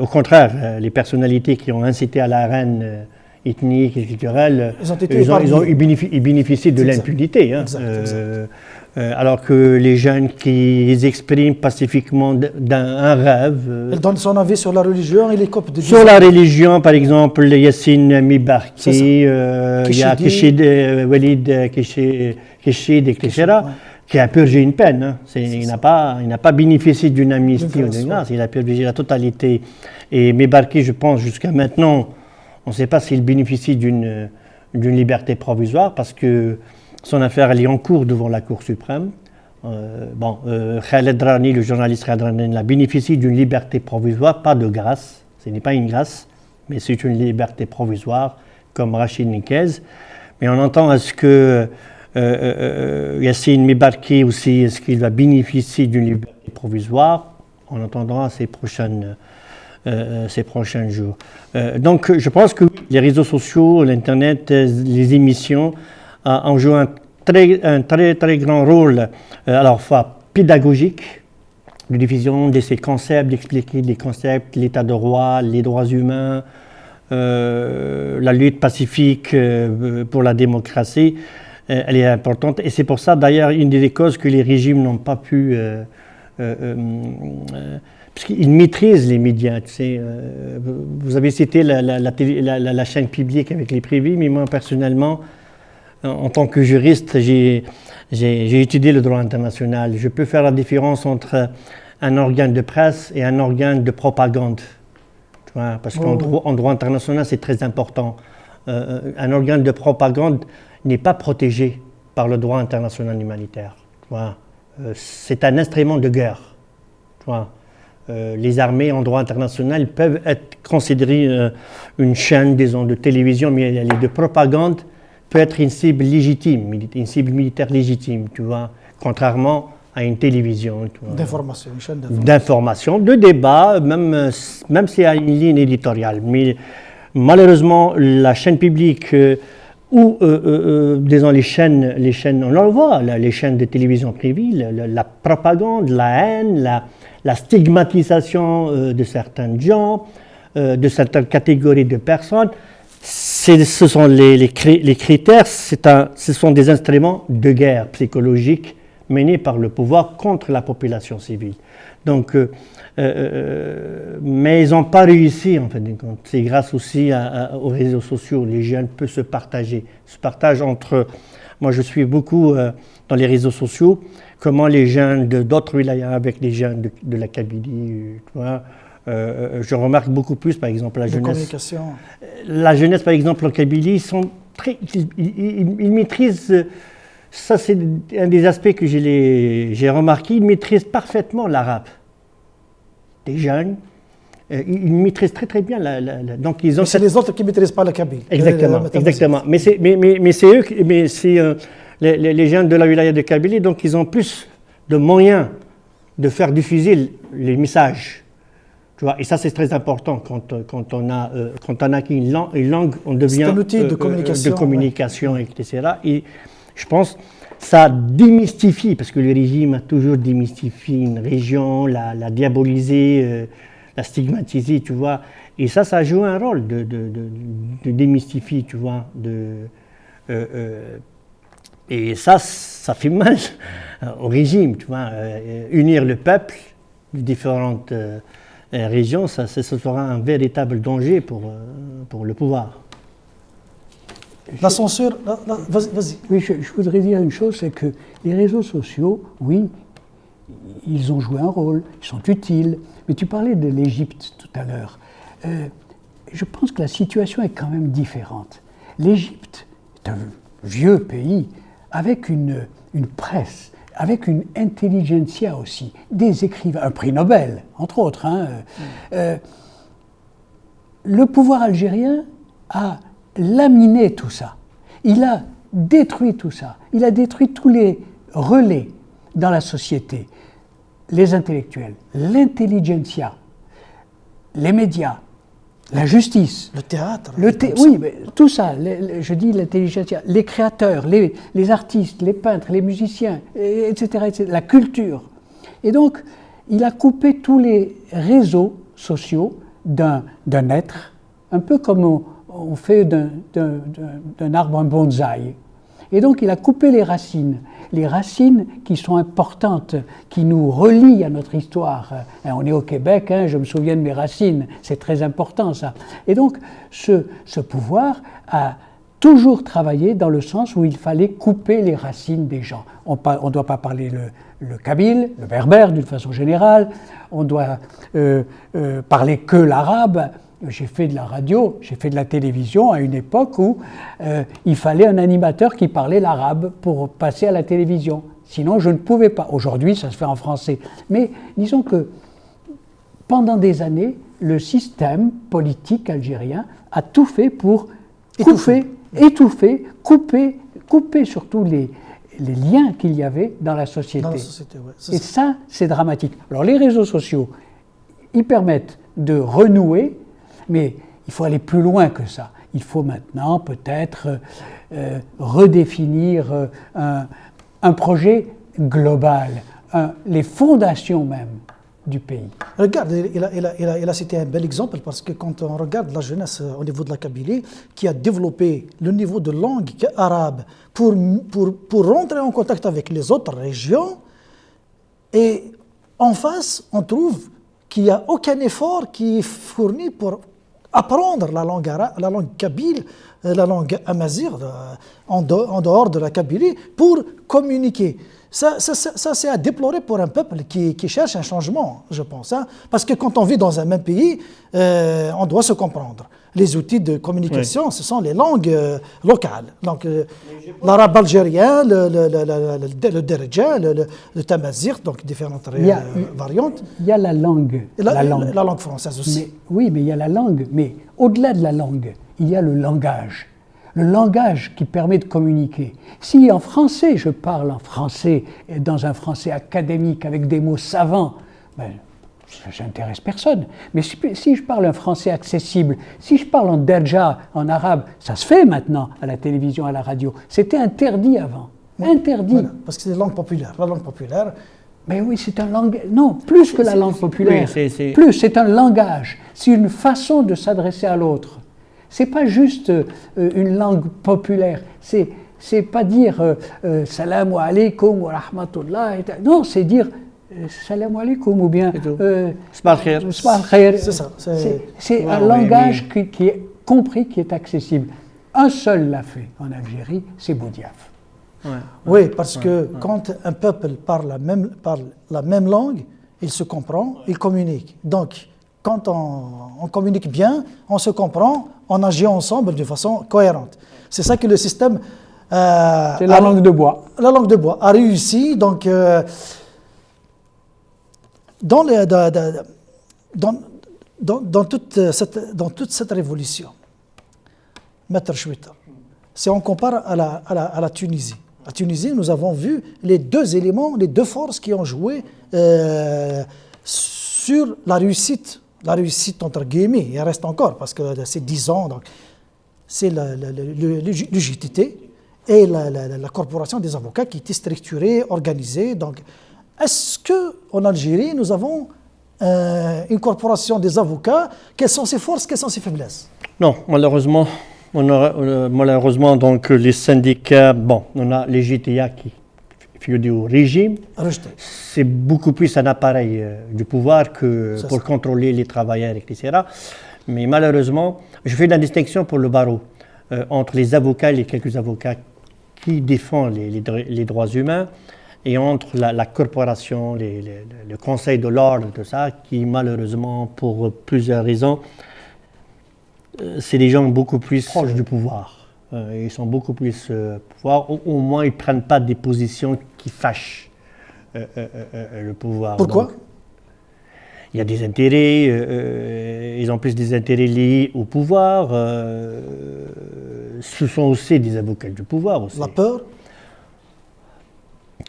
Au contraire, les personnalités qui ont incité à la haine ethnique et culturelle, ils bénéficient de l'impunité. Hein. Alors que les jeunes qui expriment pacifiquement un rêve...
Ils donnent son avis sur la religion et les copes de...
Sur la religion, par exemple, Yassine Mibarki, il y a Walid Keshid, etc., qui a purgé une peine. Hein. Il n'a pas bénéficié d'une amnistie ou d'une grâce, il a purgé la totalité. Et Mibarki, je pense, jusqu'à maintenant, on ne sait pas s'il bénéficie d'une liberté provisoire, parce que son affaire elle est en cours devant la Cour suprême. Khaled Rani, le journaliste Khaled Rani, a bénéficié d'une liberté provisoire, pas de grâce. Ce n'est pas une grâce, mais c'est une liberté provisoire, comme Rachid Nikez. Mais on entend est-ce que Yassine Mibarki aussi, est-ce qu'il va bénéficier d'une liberté provisoire? On entendra ces prochains jours. Donc je pense que les réseaux sociaux, l'Internet, les émissions ont joué un très grand rôle, pédagogique, de diffusion de ces concepts, d'expliquer les concepts, l'état de droit, les droits humains, la lutte pacifique pour la démocratie, elle est importante. Et c'est pour ça, d'ailleurs, une des causes que les régimes n'ont pas pu... parce qu'ils maîtrisent les médias. Tu sais, vous avez cité la chaîne publique avec les privés, mais moi, personnellement, en tant que juriste, j'ai étudié le droit international. Je peux faire la différence entre un organe de presse et un organe de propagande. Tu vois, parce qu'en droit international, c'est très important. Un organe de propagande n'est pas protégé par le droit international humanitaire. Tu vois. C'est un instrument de guerre. Tu vois. Les armées en droit international peuvent être considérées une chaîne, disons, de télévision, mais elle est de propagande, peut être une cible légitime, une cible militaire légitime, tu vois, contrairement à une télévision.
D'information, une chaîne
d'information, de débat, même s'il y a une ligne éditoriale. Mais malheureusement, la chaîne publique ou, disons, les chaînes, on le voit, les chaînes de télévision privée, la propagande, la haine, la stigmatisation de certains gens, de certaines catégories de personnes, ce sont les critères, ce sont des instruments de guerre psychologique menés par le pouvoir contre la population civile. Donc, mais ils n'ont pas réussi, en fin de compte. C'est grâce aussi aux réseaux sociaux. Les jeunes peuvent se partagent entre... Moi, je suis beaucoup dans les réseaux sociaux, comment les jeunes d'autres wilayas avec les jeunes de la Kabylie, tu vois, je remarque beaucoup plus, par exemple, la jeunesse. La jeunesse, par exemple, en Kabylie, ils maîtrisent, ça c'est un des aspects que j'ai remarqué, ils maîtrisent parfaitement l'arabe. Des jeunes, ils maîtrisent très bien. Donc ils ont.
C'est les autres qui ne maîtrisent pas le kabyle.
Exactement. Mais c'est eux, les jeunes de la wilaya de Kabylie, donc ils ont plus de moyens de faire diffuser les messages. Tu vois, et ça, c'est très important quand on a une langue, on devient
un outil de
communication, etc. Et je pense que ça démystifie, parce que le régime a toujours démystifié une région, la diabolisé, la stigmatisé, tu vois. Et ça joue un rôle de démystifier, tu vois. Et ça fait mal au régime, tu vois. Unir le peuple de différentes régions, ce sera un véritable danger pour le pouvoir.
La censure, vas-y.
Oui, je voudrais dire une chose, c'est que les réseaux sociaux, oui, ils ont joué un rôle, ils sont utiles. Mais tu parlais de l'Égypte tout à l'heure. Je pense que la situation est quand même différente. L'Égypte est un vieux pays avec une presse, avec une intelligentsia aussi, des écrivains, un prix Nobel, entre autres. Le pouvoir algérien a laminé tout ça. Il a détruit tout ça. Il a détruit tous les relais dans la société. Les intellectuels, l'intelligentsia, les médias, la justice,
Le théâtre.
oui, mais tout ça, je dis l'intelligentsia, les créateurs, les artistes, les peintres, les musiciens, etc., la culture. Et donc, il a coupé tous les réseaux sociaux d'un être, un peu comme on fait d'un arbre un bonsaï. Et donc, il a coupé les racines qui sont importantes, qui nous relient à notre histoire. On est au Québec, je me souviens de mes racines, c'est très important ça. Et donc, ce pouvoir a toujours travaillé dans le sens où il fallait couper les racines des gens. On ne doit pas parler le kabyle, le berbère d'une façon générale, on doit parler que l'arabe. J'ai fait de la radio, j'ai fait de la télévision à une époque où il fallait un animateur qui parlait l'arabe pour passer à la télévision. Sinon, je ne pouvais pas. Aujourd'hui, ça se fait en français. Mais disons que pendant des années, le système politique algérien a tout fait pour étouffer, couper surtout les liens qu'il y avait dans la société.
Ouais,
et ça, c'est dramatique. Alors, les réseaux sociaux, ils permettent de renouer, mais il faut aller plus loin que ça. Il faut maintenant peut-être redéfinir un projet global, les fondations même du pays.
Regarde, il a cité un bel exemple parce que quand on regarde la jeunesse au niveau de la Kabylie, qui a développé le niveau de langue arabe pour rentrer en contact avec les autres régions, et en face, on trouve qu'il n'y a aucun effort qui est fourni pour apprendre la langue arabe, la langue kabyle, la langue amazigh, en dehors de la Kabylie, pour communiquer. Ça c'est à déplorer pour un peuple qui cherche un changement, je pense. Parce que quand on vit dans un même pays, on doit se comprendre. Les outils de communication, ce sont les langues locales. Donc, l'arabe algérien, le derja, le tamazight, donc différentes variantes.
Il y a la langue.
La langue française aussi.
Oui, mais il y a la langue. Mais au-delà de la langue, il y a le langage. Le langage qui permet de communiquer. Si en français, je parle en français, dans un français académique, avec des mots savants, ça n'intéresse personne. Mais si je parle un français accessible, si je parle en derja, en arabe, ça se fait maintenant à la télévision, à la radio. C'était interdit avant. Interdit. Voilà,
parce que c'est la langue populaire. La langue populaire.
Mais oui, c'est un langage. Non, plus que la langue populaire. Plus, c'est un langage. C'est une façon de s'adresser à l'autre. C'est pas juste une langue populaire. C'est pas dire salam alaikum wa rahmatullah. Non, c'est dire salam alaikum ou bien
sabah
al-khair. C'est ça. C'est un langage qui est compris, qui est accessible. Un seul l'a fait en Algérie, c'est Boudiaf.
Oui, parce que quand un peuple parle la même langue, il se comprend, il communique. Donc, quand on communique bien, on se comprend, on agit ensemble de façon cohérente. C'est ça que le système...
c'est la langue de bois.
La langue de bois a réussi, donc... dans toute cette révolution, Maître Chouita, si on compare à la Tunisie, à Tunisie, nous avons vu les deux éléments, les deux forces qui ont joué sur la réussite entre guillemets, il reste encore, parce que c'est 10 ans, donc c'est le JTT et la corporation des avocats qui était structurée, organisée. Donc, est-ce qu'en Algérie, nous avons une corporation des avocats? Quelles sont ses forces, quelles sont ses faiblesses?
Non, malheureusement, donc les syndicats, on a les GTA qui figurent au régime. C'est beaucoup plus un appareil du pouvoir que pour contrôler les travailleurs, etc. Mais malheureusement, je fais la distinction pour le barreau entre les avocats, les quelques avocats qui défendent les droits humains, et entre la corporation, le conseil de l'ordre, tout ça, qui malheureusement, pour plusieurs raisons, c'est des gens beaucoup plus proches du pouvoir. Ils sont beaucoup plus pouvoir. Au moins, ils ne prennent pas des positions qui fâchent le pouvoir.
Pourquoi?
Donc, il y a des intérêts, ils ont plus des intérêts liés au pouvoir. Ce sont aussi des avocats du pouvoir. Aussi.
La peur?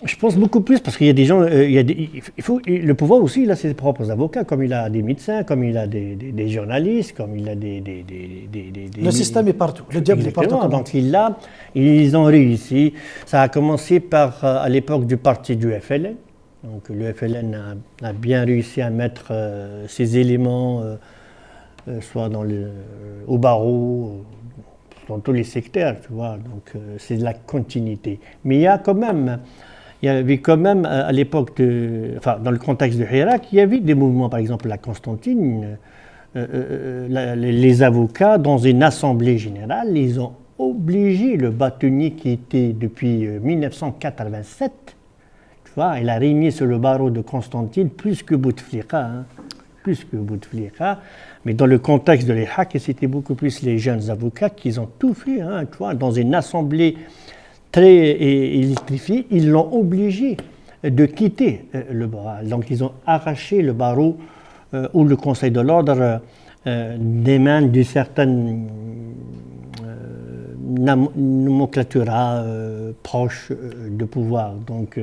Je pense beaucoup plus parce qu'il y a des gens, le pouvoir aussi, il a ses propres avocats, comme il a des médecins, comme il a des journalistes, comme il a
Le système est partout, le diable est partout.
Donc ils ont réussi. Ça a commencé par, à l'époque du parti du FLN. Donc le FLN a bien réussi à mettre ces éléments, soit au barreau, dans tous les secteurs, tu vois. Donc c'est de la continuité. Mais il y avait quand même à l'époque, dans le contexte du Hirak, il y avait des mouvements, par exemple la Constantine, les avocats, dans une assemblée générale, ils ont obligé le bâtonnier qui était depuis 1987, tu vois, il a régné sur le barreau de Constantine plus que Bouteflika, mais dans le contexte de l'Hirak, c'était beaucoup plus les jeunes avocats qui ont tout fait, tu vois, dans une assemblée très électrifié, ils l'ont obligé de quitter le barreau. Donc ils ont arraché le barreau ou le Conseil de l'ordre des mains d'une certaine nomenclatura proche de pouvoir. Donc,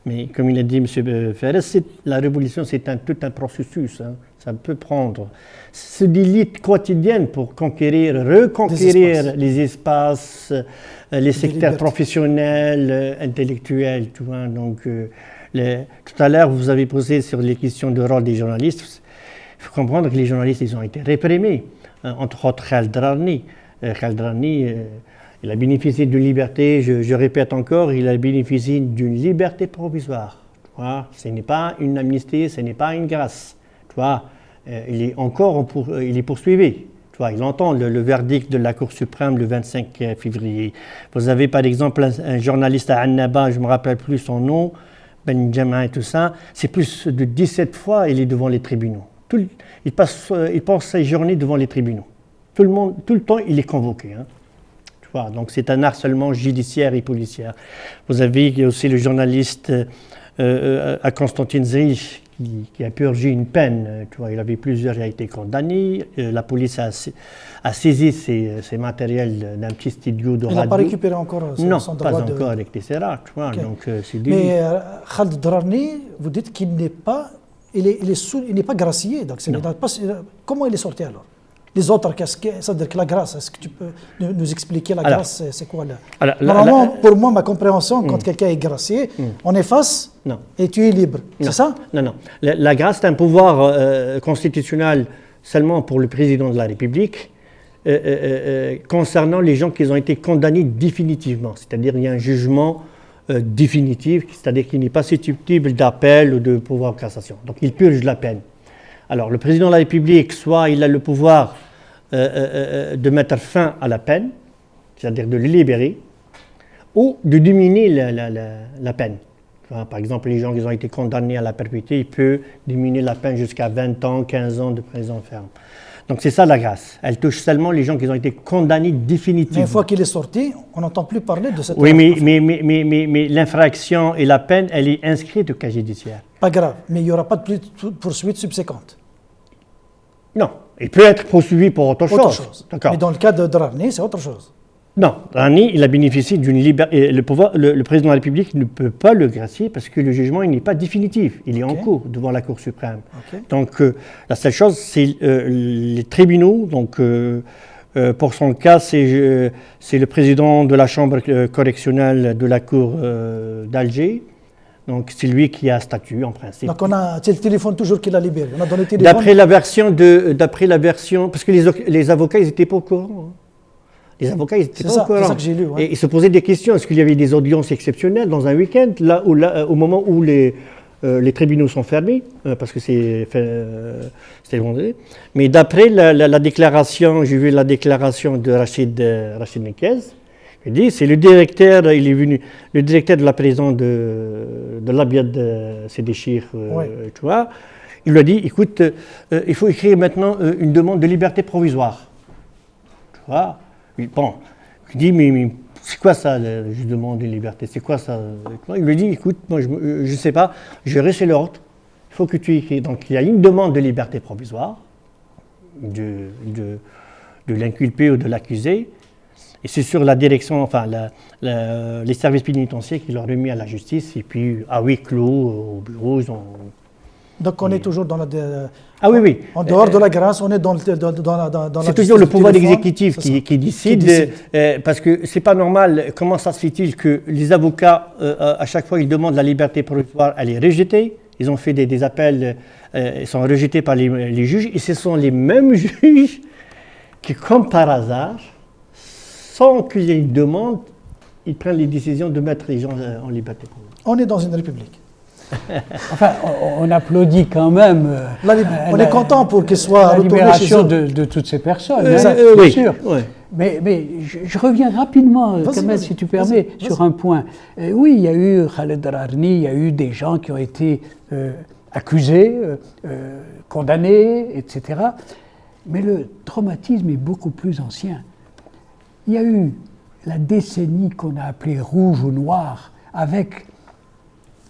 mais comme il a dit M. Ferres, la révolution c'est tout un processus. Ça peut prendre. C'est des luttes quotidiennes pour reconquérir les espaces, les secteurs professionnels, intellectuels. Tu vois. Donc, tout à l'heure, vous avez posé sur les questions du rôle des journalistes. Il faut comprendre que les journalistes, ils ont été réprimés, entre autres Khaled Drarni. Khaled Drarni, il a bénéficié d'une liberté, je répète encore, il a bénéficié d'une liberté provisoire. Tu vois. Ce n'est pas une amnistie, ce n'est pas une grâce. Tu vois, il est poursuivi. Tu vois, il entend le verdict de la Cour suprême le 25 février. Vous avez par exemple un journaliste à Annaba, je ne me rappelle plus son nom, Ben Jamin et tout ça, c'est plus de 17 fois il est devant les tribunaux. Il passe ses journées devant les tribunaux. Tout le temps, il est convoqué. Tu vois, donc c'est un harcèlement judiciaire et policier. Vous avez aussi le journaliste à Constantine Zrich, qui a purgé une peine, tu vois, il a été condamné, la police a saisi ses matériels d'un petit studio de radio.
Il n'a pas récupéré encore
son droit pas encore, etc. Tu vois,
okay.
Donc,
mais Khaled Drarni, vous dites qu'il n'est pas, il n'est pas gracié, donc comment il est sorti alors? Les autres, c'est-à-dire que la grâce, est-ce que tu peux nous expliquer la grâce, c'est quoi là? Normalement, pour moi, ma compréhension, quand quelqu'un est gracié, on efface et tu es libre, c'est ça?
Non. La grâce, c'est un pouvoir constitutionnel seulement pour le président de la République concernant les gens qui ont été condamnés définitivement. C'est-à-dire qu'il y a un jugement définitif, c'est-à-dire qu'il n'est pas susceptible d'appel ou de pouvoir de cassation. Donc il purge la peine. Alors, le président de la République, soit il a le pouvoir de mettre fin à la peine, c'est-à-dire de le libérer, ou de diminuer la peine. Enfin, par exemple, les gens qui ont été condamnés à la perpétuité, il peut diminuer la peine jusqu'à 20 ans, 15 ans de prison ferme. Donc, c'est ça la grâce. Elle touche seulement les gens qui ont été condamnés définitivement.
Mais une fois qu'il est sorti, on n'entend plus parler de cette...
Oui, mais l'infraction et la peine, elle est inscrite au casier judiciaire.
Pas grave, mais il n'y aura pas de poursuite subséquente.
Non, il peut être poursuivi pour autre chose.
Mais dans le cas de Drarni, c'est autre chose.
Non, Drarni, il a bénéficié d'une liberté. Le président de la République ne peut pas le gracier parce que le jugement il n'est pas définitif. Il est en cours devant la Cour suprême. Donc, la seule chose, c'est les tribunaux. Donc, pour son cas, c'est le président de la Chambre correctionnelle de la Cour d'Alger. Donc, c'est lui qui a statut, en principe.
Donc, c'est le téléphone toujours qu'il a libéré. On a donné le téléphone.
D'après la version, parce que les avocats, ils n'étaient pas au courant. Les avocats, ils n'étaient pas au courant.
C'est ça que j'ai lu. Ouais.
Et ils se posaient des questions. Est-ce qu'il y avait des audiences exceptionnelles dans un week-end, au moment où les tribunaux sont fermés, parce que c'était le vendredi. Mais d'après la déclaration, j'ai vu la déclaration de Rachid Nekez. Il dit, c'est le directeur, il est venu, le directeur de la prison de l'Abiad Sédéchir, tu vois, il lui a dit, écoute, il faut écrire maintenant une demande de liberté provisoire. Tu vois, bon, il dit, mais c'est quoi ça, je demande une liberté, c'est quoi ça? Il lui dit, écoute, moi je ne sais pas, je vais chez l'ordre, il faut que tu écris. Donc il y a une demande de liberté provisoire de l'inculpé ou de l'accusé. Et c'est sur la direction, enfin les services pénitentiaires qui l'ont remis à la justice. Et puis à huis clos, au bureau, ils ont...
Donc on est toujours dans la...
Ah oui, oui.
En dehors de la grâce, on est dans
c'est toujours le pouvoir exécutif qui décide. Parce que c'est pas normal. Comment ça se fait-il que les avocats, à chaque fois, ils demandent la liberté provisoire, elle est rejetée. Ils ont fait des appels, ils sont rejetés par les juges. Et ce sont les mêmes juges qui, comme par hasard, sans qu'il y ait une demande, ils prennent les décisions de mettre les gens en liberté provisoire.
On est dans une république.
Enfin, on applaudit quand même.
On est content pour qu'il soit
la
retourné
libération
chez eux.
de toutes ces personnes,
oui,
bien sûr.
Oui.
Mais je reviens rapidement, Kamel, si tu permets, sur un point. Oui, il y a eu Khaled Rarni, il y a eu des gens qui ont été accusés, condamnés, etc. Mais le traumatisme est beaucoup plus ancien. Il y a eu la décennie qu'on a appelée rouge ou noire, avec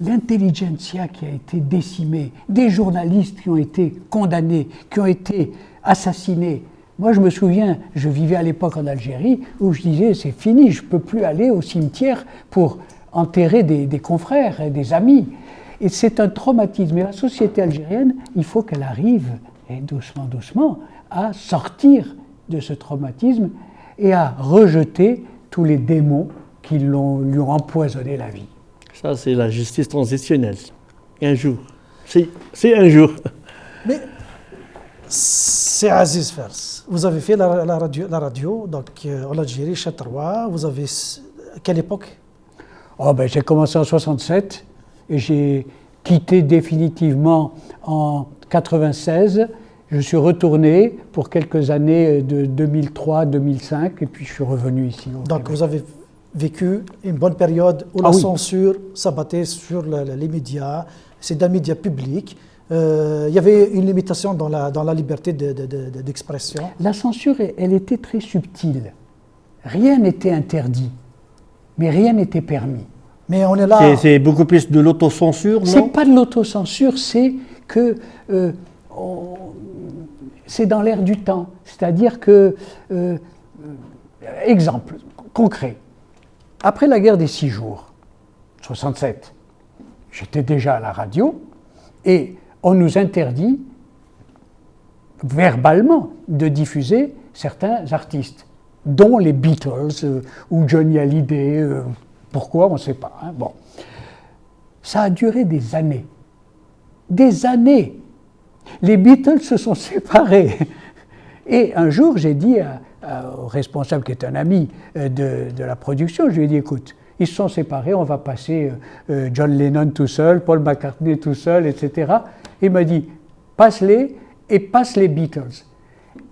l'intelligentsia qui a été décimée, des journalistes qui ont été condamnés, qui ont été assassinés. Moi, je me souviens, je vivais à l'époque en Algérie, où je disais, c'est fini, je ne peux plus aller au cimetière pour enterrer des confrères et des amis. Et c'est un traumatisme. Et la société algérienne, il faut qu'elle arrive, et doucement, doucement, à sortir de ce traumatisme et à rejeter tous les démons qui lui ont empoisonné la vie.
Ça, c'est la justice transitionnelle. Un jour. C'est un jour.
Mais c'est Aziz Fers. Vous avez fait la radio donc, en Algérie, Châteauroux. Vous avez... À quelle époque?
J'ai commencé en 67 et j'ai quitté définitivement en 96. Je suis retourné pour quelques années de 2003-2005 et puis je suis revenu ici.
Donc vous avez vécu une bonne période où la censure s'abattait sur les médias, c'est des médias publics. Il y avait une limitation dans la liberté d'expression.
La censure, elle était très subtile. Rien n'était interdit, mais rien n'était permis.
Mais on est là...
C'est beaucoup plus de l'autocensure, non?
C'est pas de l'autocensure, c'est que... c'est dans l'air du temps. C'est-à-dire que... exemple concret. Après la guerre des 6 jours, 67, j'étais déjà à la radio et on nous interdit verbalement de diffuser certains artistes, dont les Beatles ou Johnny Hallyday. Pourquoi, on ne sait pas. Hein. Bon. Ça a duré des années. Des années. Les Beatles se sont séparés. Et un jour, j'ai dit au responsable, qui est un ami de la production, je lui ai dit, écoute, ils se sont séparés, on va passer John Lennon tout seul, Paul McCartney tout seul, etc. Il m'a dit, passe-les et passe les Beatles.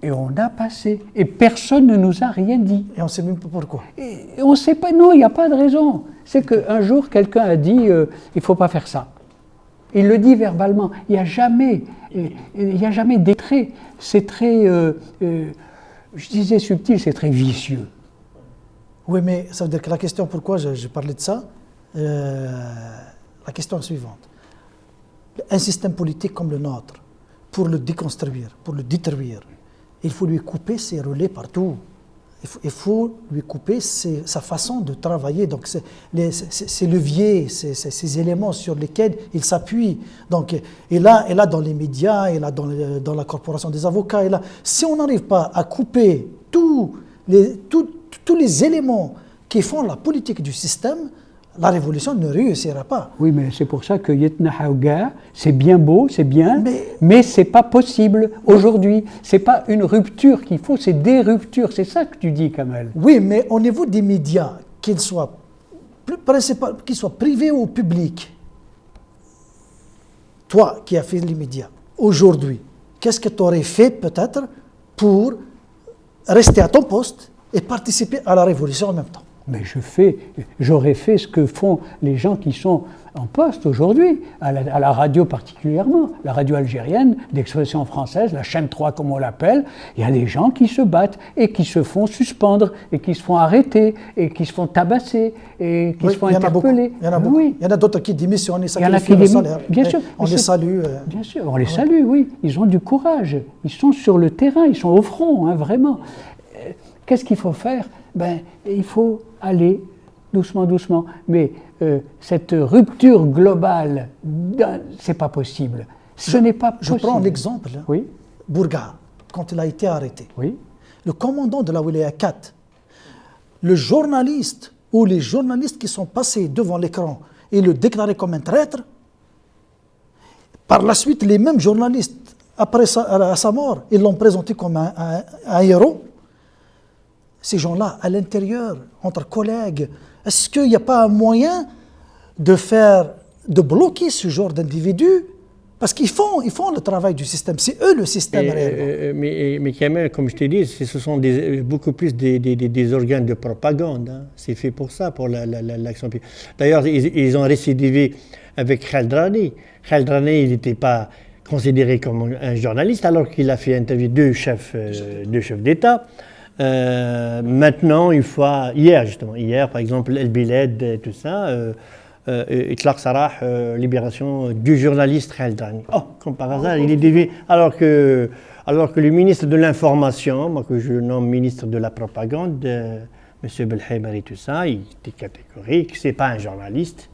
Et on a passé. Et personne ne nous a rien dit.
Et on ne sait même pas pourquoi.
Et on ne sait pas, non, il n'y a pas de raison. C'est qu'un jour, quelqu'un a dit, il ne faut pas faire ça. Il le dit verbalement. Il n'y a jamais d'étrait. C'est très, je disais subtil, c'est très vicieux.
Oui, mais ça veut dire que la question, pourquoi je parlais de ça, la question est suivante. Un système politique comme le nôtre, pour le déconstruire, pour le détruire, il faut lui couper ses relais partout. Il faut lui couper sa façon de travailler, donc ces leviers, ces éléments sur lesquels il s'appuie. Donc, et là, dans les médias, et là, dans la corporation des avocats, et là, si on n'arrive pas à couper tous les éléments qui font la politique du système, la révolution ne réussira pas.
Oui, mais c'est pour ça que Yetna Haouga, c'est bien beau, c'est bien, mais c'est pas possible aujourd'hui. C'est pas une rupture qu'il faut, c'est des ruptures. C'est ça que tu dis, Kamel.
Oui, mais au niveau des médias, qu'ils soient privés ou publics, toi qui as fait les médias, aujourd'hui, qu'est-ce que tu aurais fait peut-être pour rester à ton poste et participer à la révolution en même temps?
Mais j'aurais fait ce que font les gens qui sont en poste aujourd'hui, à la radio particulièrement, la radio algérienne d'expression française, la chaîne 3 comme on l'appelle. Il y a des gens qui se battent et qui se font suspendre et qui se font arrêter et qui se font tabasser et qui se font interpeller.
Il y en a beaucoup.
Oui.
Il y en a d'autres qui démissionnent et
sacrifient le salaire. Bien sûr.
On les salue.
Bien sûr, on les salue, oui. Ils ont du courage. Ils sont sur le terrain, ils sont au front, hein, vraiment. Qu'est-ce qu'il faut faire? ben, il faut aller doucement, doucement. Mais cette rupture globale, c'est pas possible. Ce n'est pas possible.
Je prends l'exemple,
Oui,
Bourga, quand il a été arrêté.
oui.
Le commandant de la Wilaya 4, le journaliste ou les journalistes qui sont passés devant l'écran et le déclaré comme un traître, par la suite, les mêmes journalistes, après à sa mort, ils l'ont présenté comme un héros. Ces gens-là, à l'intérieur, entre collègues, est-ce qu'il n'y a pas un moyen de bloquer ce genre d'individus? Parce qu'ils font le travail du système, c'est eux le système réellement.
Mais quand même, comme je t'ai dit, ce sont beaucoup plus des organes de propagande. Hein. C'est fait pour ça, pour l'action publique. D'ailleurs, ils ont récidivé avec Khaled Rani. Khaled Rani, il n'était pas considéré comme un journaliste, alors qu'il a fait interviewer deux chefs d'État. Maintenant, hier par exemple, El Biled, tout ça, Itlaq Sarah, libération du journaliste Khaled Rani. Oh, comme par hasard, il est dévié. Alors que le ministre de l'Information, moi que je nomme ministre de la Propagande, M. Belheimer et tout ça, il était catégorique, c'est pas un journaliste.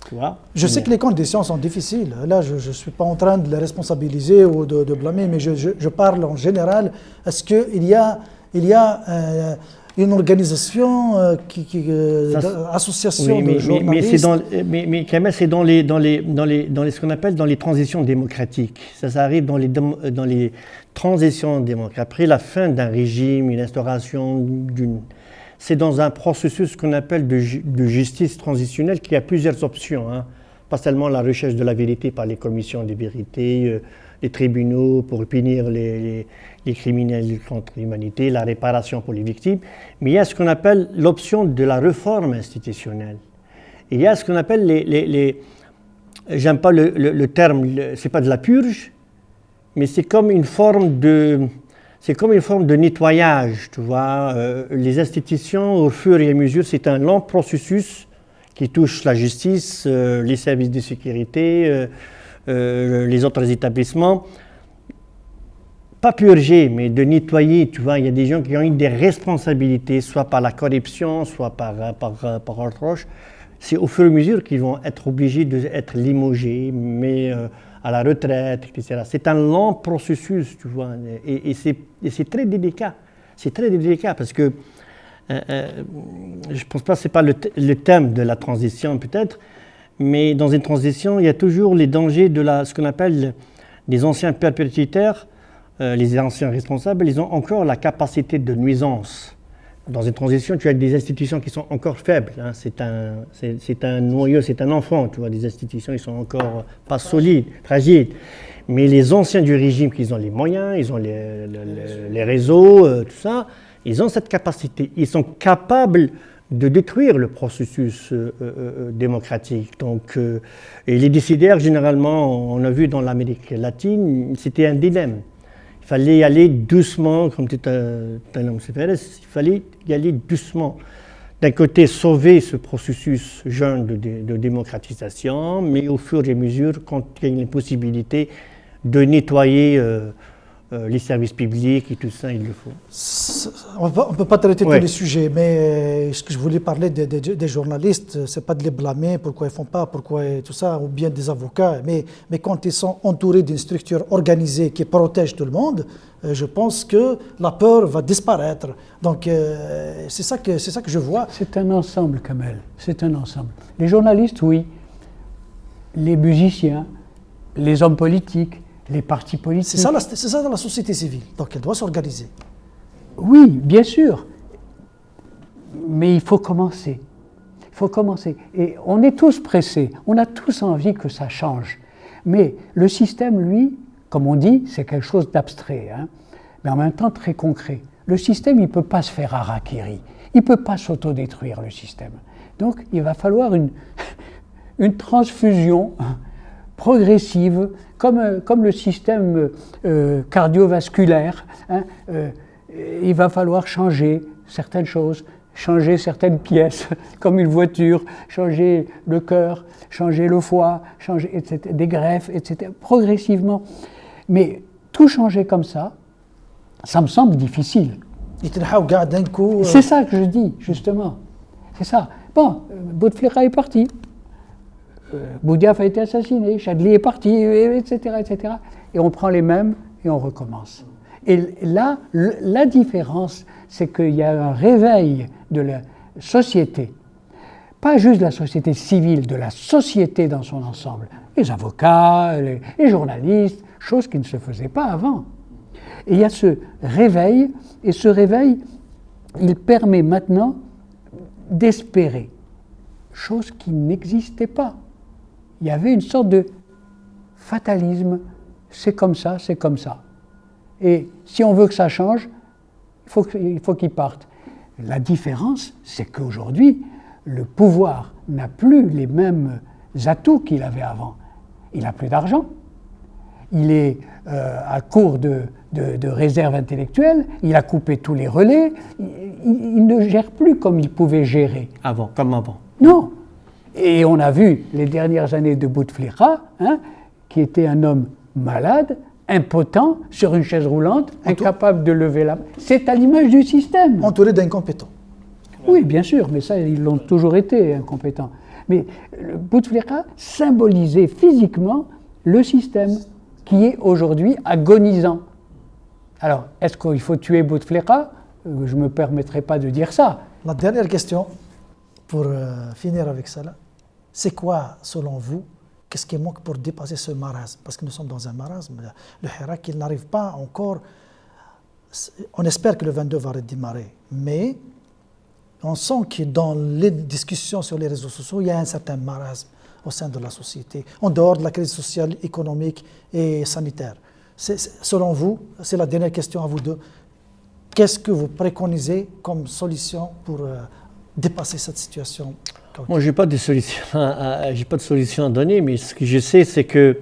Tu vois.
Je sais que les conditions sont difficiles. Là, je ne suis pas en train de les responsabiliser ou de blâmer, mais je parle en général. Est-ce qu'il y a une organisation, association de journalistes.
Mais quand même, c'est dans ce qu'on appelle dans les transitions démocratiques. Ça arrive dans les transitions démocratiques. Après la fin d'un régime, une instauration d'une... C'est dans un processus qu'on appelle de justice transitionnelle qui a plusieurs options. Hein. Pas seulement la recherche de la vérité par les commissions de vérité, les tribunaux pour punir les criminels contre l'humanité, la réparation pour les victimes, mais il y a ce qu'on appelle l'option de la réforme institutionnelle. Et il y a ce qu'on appelle j'aime pas le terme, c'est pas de la purge, mais c'est comme une forme de nettoyage, tu vois. Les institutions, au fur et à mesure, c'est un long processus qui touche la justice, les services de sécurité, les autres établissements. Pas purger, mais de nettoyer, tu vois. Il y a des gens qui ont eu des responsabilités, soit par la corruption, soit par autre chose. C'est au fur et à mesure qu'ils vont être obligés d'être limogés, mais à la retraite, etc. C'est un long processus, tu vois, et c'est très délicat. C'est très délicat parce que je ne pense pas que ce n'est pas le thème de la transition peut-être, mais dans une transition, il y a toujours les dangers de ce qu'on appelle les anciens perpétuitaires, les anciens responsables, ils ont encore la capacité de nuisance. Dans une transition, tu as des institutions qui sont encore faibles. Hein. C'est un noyau, c'est un enfant, tu vois. Des institutions, ils sont encore pas solides, fragiles. Mais les anciens du régime, qui ont les moyens, ils ont les réseaux, tout ça, ils ont cette capacité. Ils sont capables de détruire le processus démocratique. Donc, et les décideurs, généralement, on a vu dans l'Amérique latine, c'était un dilemme. Il fallait y aller doucement, comme tu as nommé, il fallait y aller doucement. D'un côté, sauver ce processus jeune de démocratisation, mais au fur et à mesure, quand il y a une possibilité de nettoyer les services publics et tout ça, il le faut.
On ne peut pas traiter tous les sujets, mais ce que je voulais parler des journalistes, ce n'est pas de les blâmer, pourquoi ils ne font pas, pourquoi tout ça, ou bien des avocats, mais quand ils sont entourés d'une structure organisée qui protège tout le monde, je pense que la peur va disparaître. Donc c'est ça que je vois.
C'est un ensemble, Kamel, c'est un ensemble. Les journalistes, oui. Les musiciens, les hommes politiques, les partis politiques.
C'est ça dans la société civile, donc elle doit s'organiser.
Oui, bien sûr, mais il faut commencer. Il faut commencer. Et on est tous pressés, on a tous envie que ça change. Mais le système, lui, comme on dit, c'est quelque chose d'abstrait, hein, mais en même temps très concret. Le système, il ne peut pas se faire harakiri, il ne peut pas s'autodétruire, le système. Donc il va falloir une transfusion progressive, comme le système cardiovasculaire, hein, il va falloir changer certaines choses, changer certaines pièces, comme une voiture, changer le cœur, changer le foie, changer etc., des greffes, etc., progressivement. Mais tout changer comme ça me semble difficile.
يتنحاو كاع d'un coup.
C'est ça que je dis, justement. C'est ça. Bon, Bouteflika est parti. Boudiaf a été assassiné, Chadli est parti, etc., etc. Et on prend les mêmes et on recommence. Et là, la différence, c'est qu'il y a un réveil de la société. Pas juste de la société civile, de la société dans son ensemble. Les avocats, les journalistes, chose qui ne se faisait pas avant. Et il y a ce réveil, et ce réveil, il permet maintenant d'espérer, chose qui n'existait pas. Il y avait une sorte de fatalisme, c'est comme ça, c'est comme ça. Et si on veut que ça change, il faut qu'il parte. La différence, c'est qu'aujourd'hui, le pouvoir n'a plus les mêmes atouts qu'il avait avant. Il n'a plus d'argent, il est à court de réserves intellectuelles, il a coupé tous les relais, il ne gère plus comme il pouvait gérer.
Avant, comme avant.
Non. Et on a vu les dernières années de Bouteflika, qui était un homme malade, impotent, sur une chaise roulante, incapable de lever la main. C'est à l'image du système.
Entouré d'incompétents.
Oui, bien sûr, mais ça, ils l'ont toujours été, incompétents. Mais Bouteflika symbolisait physiquement le système qui est aujourd'hui agonisant. Alors, est-ce qu'il faut tuer Bouteflika ? Je ne me permettrai pas de dire ça.
La dernière question, pour finir avec cela, c'est quoi, selon vous, qu'est-ce qui manque pour dépasser ce marasme? Parce que nous sommes dans un marasme. Le Hirak, il n'arrive pas encore. On espère que le 22 va redémarrer, mais on sent que dans les discussions sur les réseaux sociaux, il y a un certain marasme au sein de la société, en dehors de la crise sociale, économique et sanitaire. Selon vous, c'est la dernière question à vous deux, qu'est-ce que vous préconisez comme solution pour dépasser cette situation?
Moi, je n'ai pas de solution à donner, mais ce que je sais, c'est que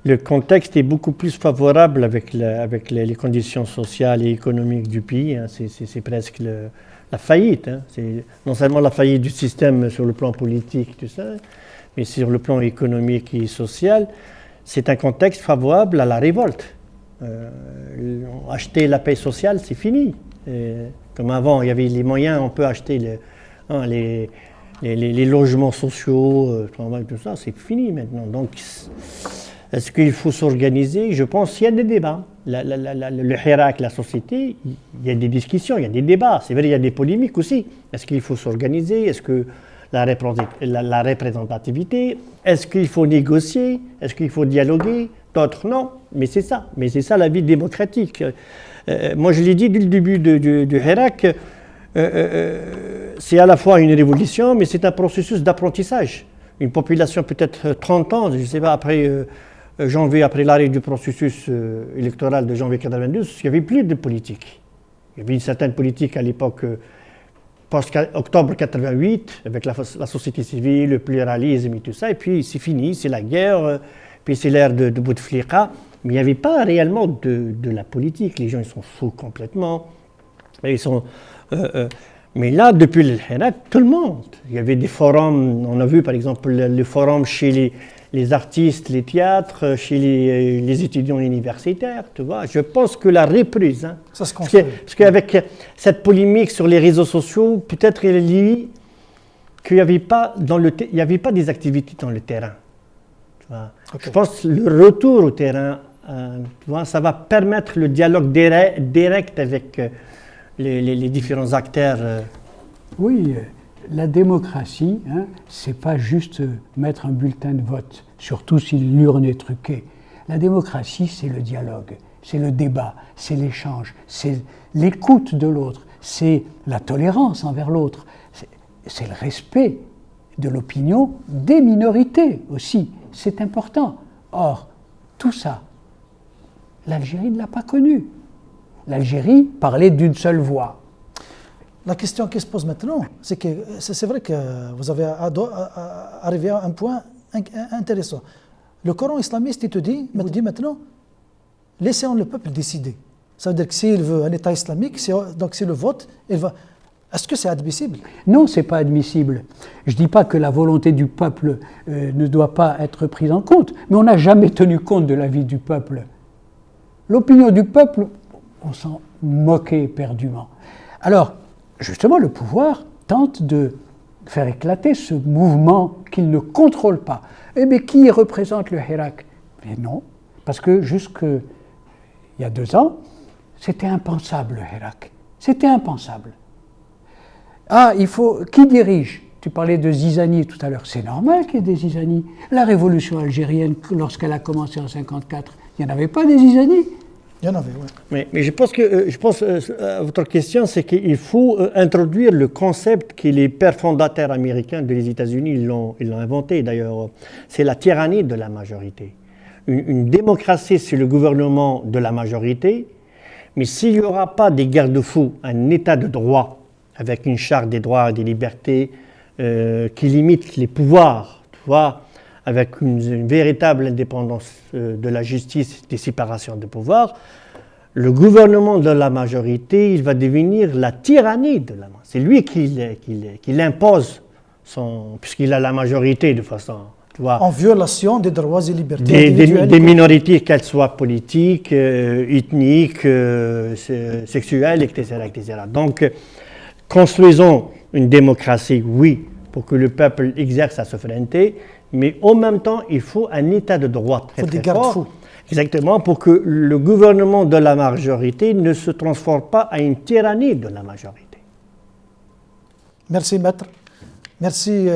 le contexte est beaucoup plus favorable avec les conditions sociales et économiques du pays. C'est presque la faillite. C'est non seulement la faillite du système sur le plan politique, tout ça, mais sur le plan économique et social, c'est un contexte favorable à la révolte. Acheter la paix sociale, c'est fini. Comme avant, il y avait les moyens, on peut acheter les logements sociaux, tout ça, c'est fini maintenant. Donc, est-ce qu'il faut s'organiser? Je pense qu'il y a des débats. Le Hirak, la société, il y a des discussions, il y a des débats. C'est vrai, il y a des polémiques aussi. Est-ce qu'il faut s'organiser? Est-ce que la représentativité? Est-ce qu'il faut négocier? Est-ce qu'il faut dialoguer? D'autres, non. Mais c'est ça. Mais c'est ça la vie démocratique. Moi, je l'ai dit dès le début du Hirak, c'est à la fois une révolution, mais c'est un processus d'apprentissage. Une population peut-être 30 ans, je ne sais pas, après janvier, après l'arrêt du processus électoral de janvier 92, il n'y avait plus de politique. Il y avait une certaine politique à l'époque post-octobre 88, avec la société civile, le pluralisme et tout ça, et puis c'est fini, c'est la guerre, puis c'est l'ère de Bouteflika, mais il n'y avait pas réellement de la politique. Les gens, ils sont fous complètement. Ils sont... mais là, depuis le Hirak, tout le monde. Il y avait des forums, on a vu par exemple le forum chez les artistes, les théâtres, chez les étudiants universitaires, tu vois. Je pense que la reprise,
ça se construit.
Parce qu'avec cette polémique sur les réseaux sociaux, peut-être il est lié qu'il n'y avait pas des activités dans le terrain. Tu vois. Okay. Je pense que le retour au terrain, tu vois, ça va permettre le dialogue direct avec les différents acteurs.
Oui, la démocratie, c'est pas juste mettre un bulletin de vote, surtout si l'urne est truquée. La démocratie, c'est le dialogue, c'est le débat, c'est l'échange, c'est l'écoute de l'autre, c'est la tolérance envers l'autre, c'est le respect de l'opinion des minorités aussi. C'est important. Or, tout ça, l'Algérie ne l'a pas connu. L'Algérie parlait d'une seule voix.
La question qui se pose maintenant, c'est que c'est vrai que vous avez arrivé à un point intéressant. Le Coran islamiste, il te dit maintenant, laissons le peuple décider. Ça veut dire que s'il veut un État islamique, donc c'est le vote, il va... Est-ce que c'est admissible?
Non, ce n'est pas admissible. Je ne dis pas que la volonté du peuple ne doit pas être prise en compte, mais on n'a jamais tenu compte de l'avis du peuple. L'opinion du peuple, on s'en moquait éperdument. Alors, justement, le pouvoir tente de faire éclater ce mouvement qu'il ne contrôle pas. Eh bien, qui représente le Hirak? Mais non, parce que jusqu'il y a 2 ans, c'était impensable le Hirak. C'était impensable. Ah, qui dirige? Tu parlais de Zizani tout à l'heure. C'est normal qu'il y ait des Zizani. La révolution algérienne, lorsqu'elle a commencé en 1954, il n'y en avait pas des Zizani.
Il y en avait, oui.
Mais je pense à votre question, c'est qu'il faut introduire le concept que les pères fondateurs américains des États-Unis ils l'ont inventé d'ailleurs. C'est la tyrannie de la majorité. Une démocratie, c'est le gouvernement de la majorité, mais s'il n'y aura pas des garde-fous, un état de droit avec une charte des droits et des libertés qui limite les pouvoirs, tu vois, avec une véritable indépendance de la justice, des séparations de pouvoirs, le gouvernement de la majorité, il va devenir la tyrannie de la majorité. C'est lui qui l'impose, puisqu'il a la majorité de façon, tu vois.
En violation des droits et libertés
des minorités, qu'elles soient politiques, ethniques, sexuelles, etc., etc. Donc, construisons une démocratie, oui, pour que le peuple exerce sa souveraineté, mais en même temps, il faut un état de droit très, très fort. Exactement, pour que le gouvernement de la majorité ne se transforme pas en une tyrannie de la majorité.
Merci, maître. Merci,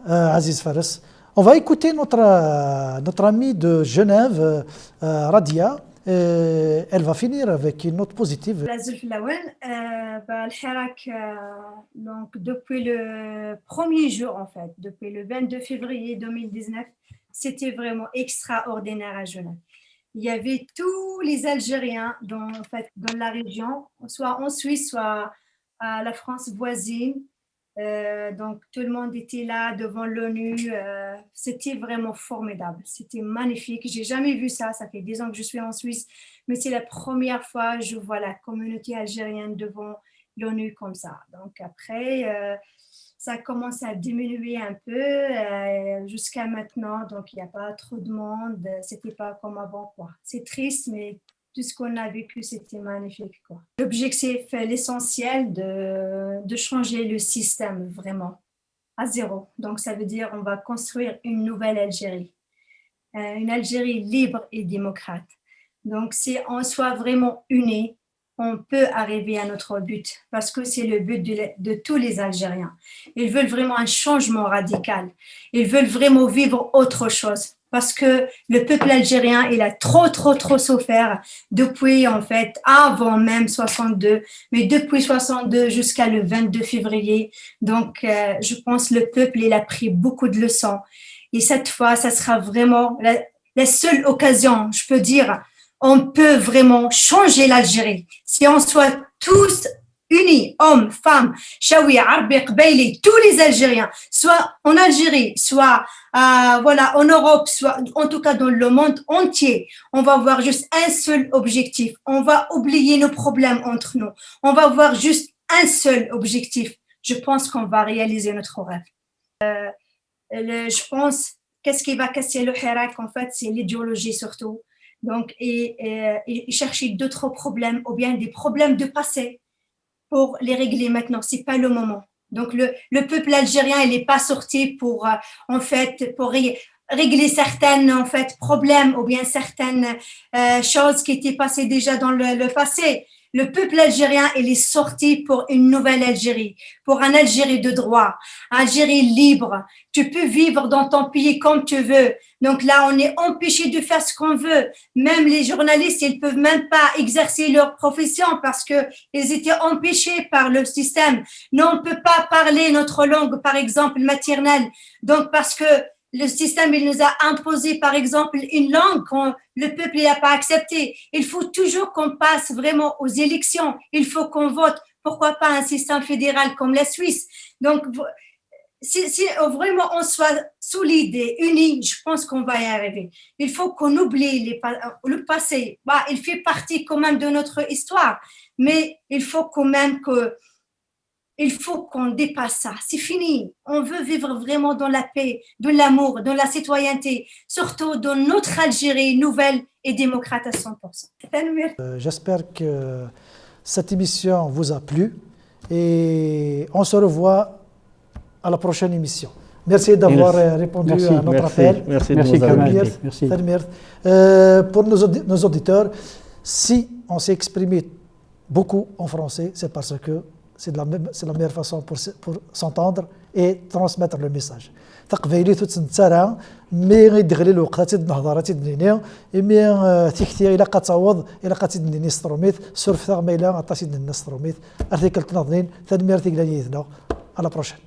Aziz Fares. On va écouter notre amie de Genève, Radia. Elle va finir avec une note positive.
Donc, depuis le premier jour, en fait, depuis le 22 février 2019, c'était vraiment extraordinaire à Genève. Il y avait tous les Algériens dans la région, soit en Suisse, soit à la France voisine. Donc, tout le monde était là devant l'ONU. C'était vraiment formidable. C'était magnifique. J'ai jamais vu ça. Ça fait 10 ans que je suis en Suisse, mais c'est la première fois que je vois la communauté algérienne devant l'ONU comme ça. Donc, après, ça a commencé à diminuer un peu jusqu'à maintenant. Donc, il n'y a pas trop de monde. C'était pas comme avant, quoi. C'est triste, mais tout ce qu'on a vécu, c'était magnifique, quoi. L'objectif, l'essentiel de changer le système vraiment à zéro. Donc, ça veut dire on va construire une nouvelle Algérie, une Algérie libre et démocrate. Donc, si on soit vraiment unis, on peut arriver à notre but parce que c'est le but de tous les Algériens. Ils veulent vraiment un changement radical. Ils veulent vraiment vivre autre chose. Parce que le peuple algérien, il a trop souffert depuis, en fait, avant même 62, mais depuis 62 jusqu'à le 22 février. Donc, je pense que le peuple, il a pris beaucoup de leçons. Et cette fois, ça sera vraiment la seule occasion, je peux dire, on peut vraiment changer l'Algérie. Si on soit tous unis, hommes, femmes, Chaouia, Arbi, Qbaili, tous les Algériens, soit en Algérie, soit en Europe, soit en tout cas dans le monde entier, on va avoir juste un seul objectif. On va oublier nos problèmes entre nous. On va avoir juste un seul objectif. Je pense qu'on va réaliser notre rêve. Je pense, qu'est-ce qui va casser le Hirak, en fait, c'est l'idéologie surtout. Donc, et chercher d'autres problèmes ou bien des problèmes de passé pour les régler maintenant. C'est pas le moment. Donc, le peuple algérien, il n'est pas sorti pour régler certaines, en fait, problèmes ou bien certaines choses qui étaient passées déjà dans le passé. Le peuple algérien, il est sorti pour une nouvelle Algérie, pour une Algérie de droit, une Algérie libre. Tu peux vivre dans ton pays comme tu veux. Donc là, on est empêché de faire ce qu'on veut. Même les journalistes, ils peuvent même pas exercer leur profession parce que ils étaient empêchés par le système. Nous, on peut pas parler notre langue, par exemple, maternelle. Donc, parce que le système, il nous a imposé, par exemple, une langue que le peuple n'a pas acceptée. Il faut toujours qu'on passe vraiment aux élections. Il faut qu'on vote. Pourquoi pas un système fédéral comme la Suisse? Donc, si vraiment on soit solide et unis, je pense qu'on va y arriver. Il faut qu'on oublie le passé. Il fait partie quand même de notre histoire, mais il faut quand même il faut qu'on dépasse ça. C'est fini. On veut vivre vraiment dans la paix, dans l'amour, dans la citoyenneté, surtout dans notre Algérie nouvelle et démocrate à 100%.
J'espère que cette émission vous a plu et on se revoit à la prochaine émission. Merci d'avoir répondu à notre appel.
Merci de
Merci,
nous avoir
Kamal.
invités.
Merci.
Pour nos auditeurs, si on s'est exprimé beaucoup en français, c'est parce que c'est la meilleure façon pour s'entendre et transmettre le message. تقبيلي تتسنتسارا مي غيدغلي الوقت نهضر تدنيني مي تيكتي الى قتصوض الى قتدنيني ستروميت سورف ثغ ميلا عطاسي دنا ستروميت ارتيكل تنظنين تدمير تيكلا على بروشين.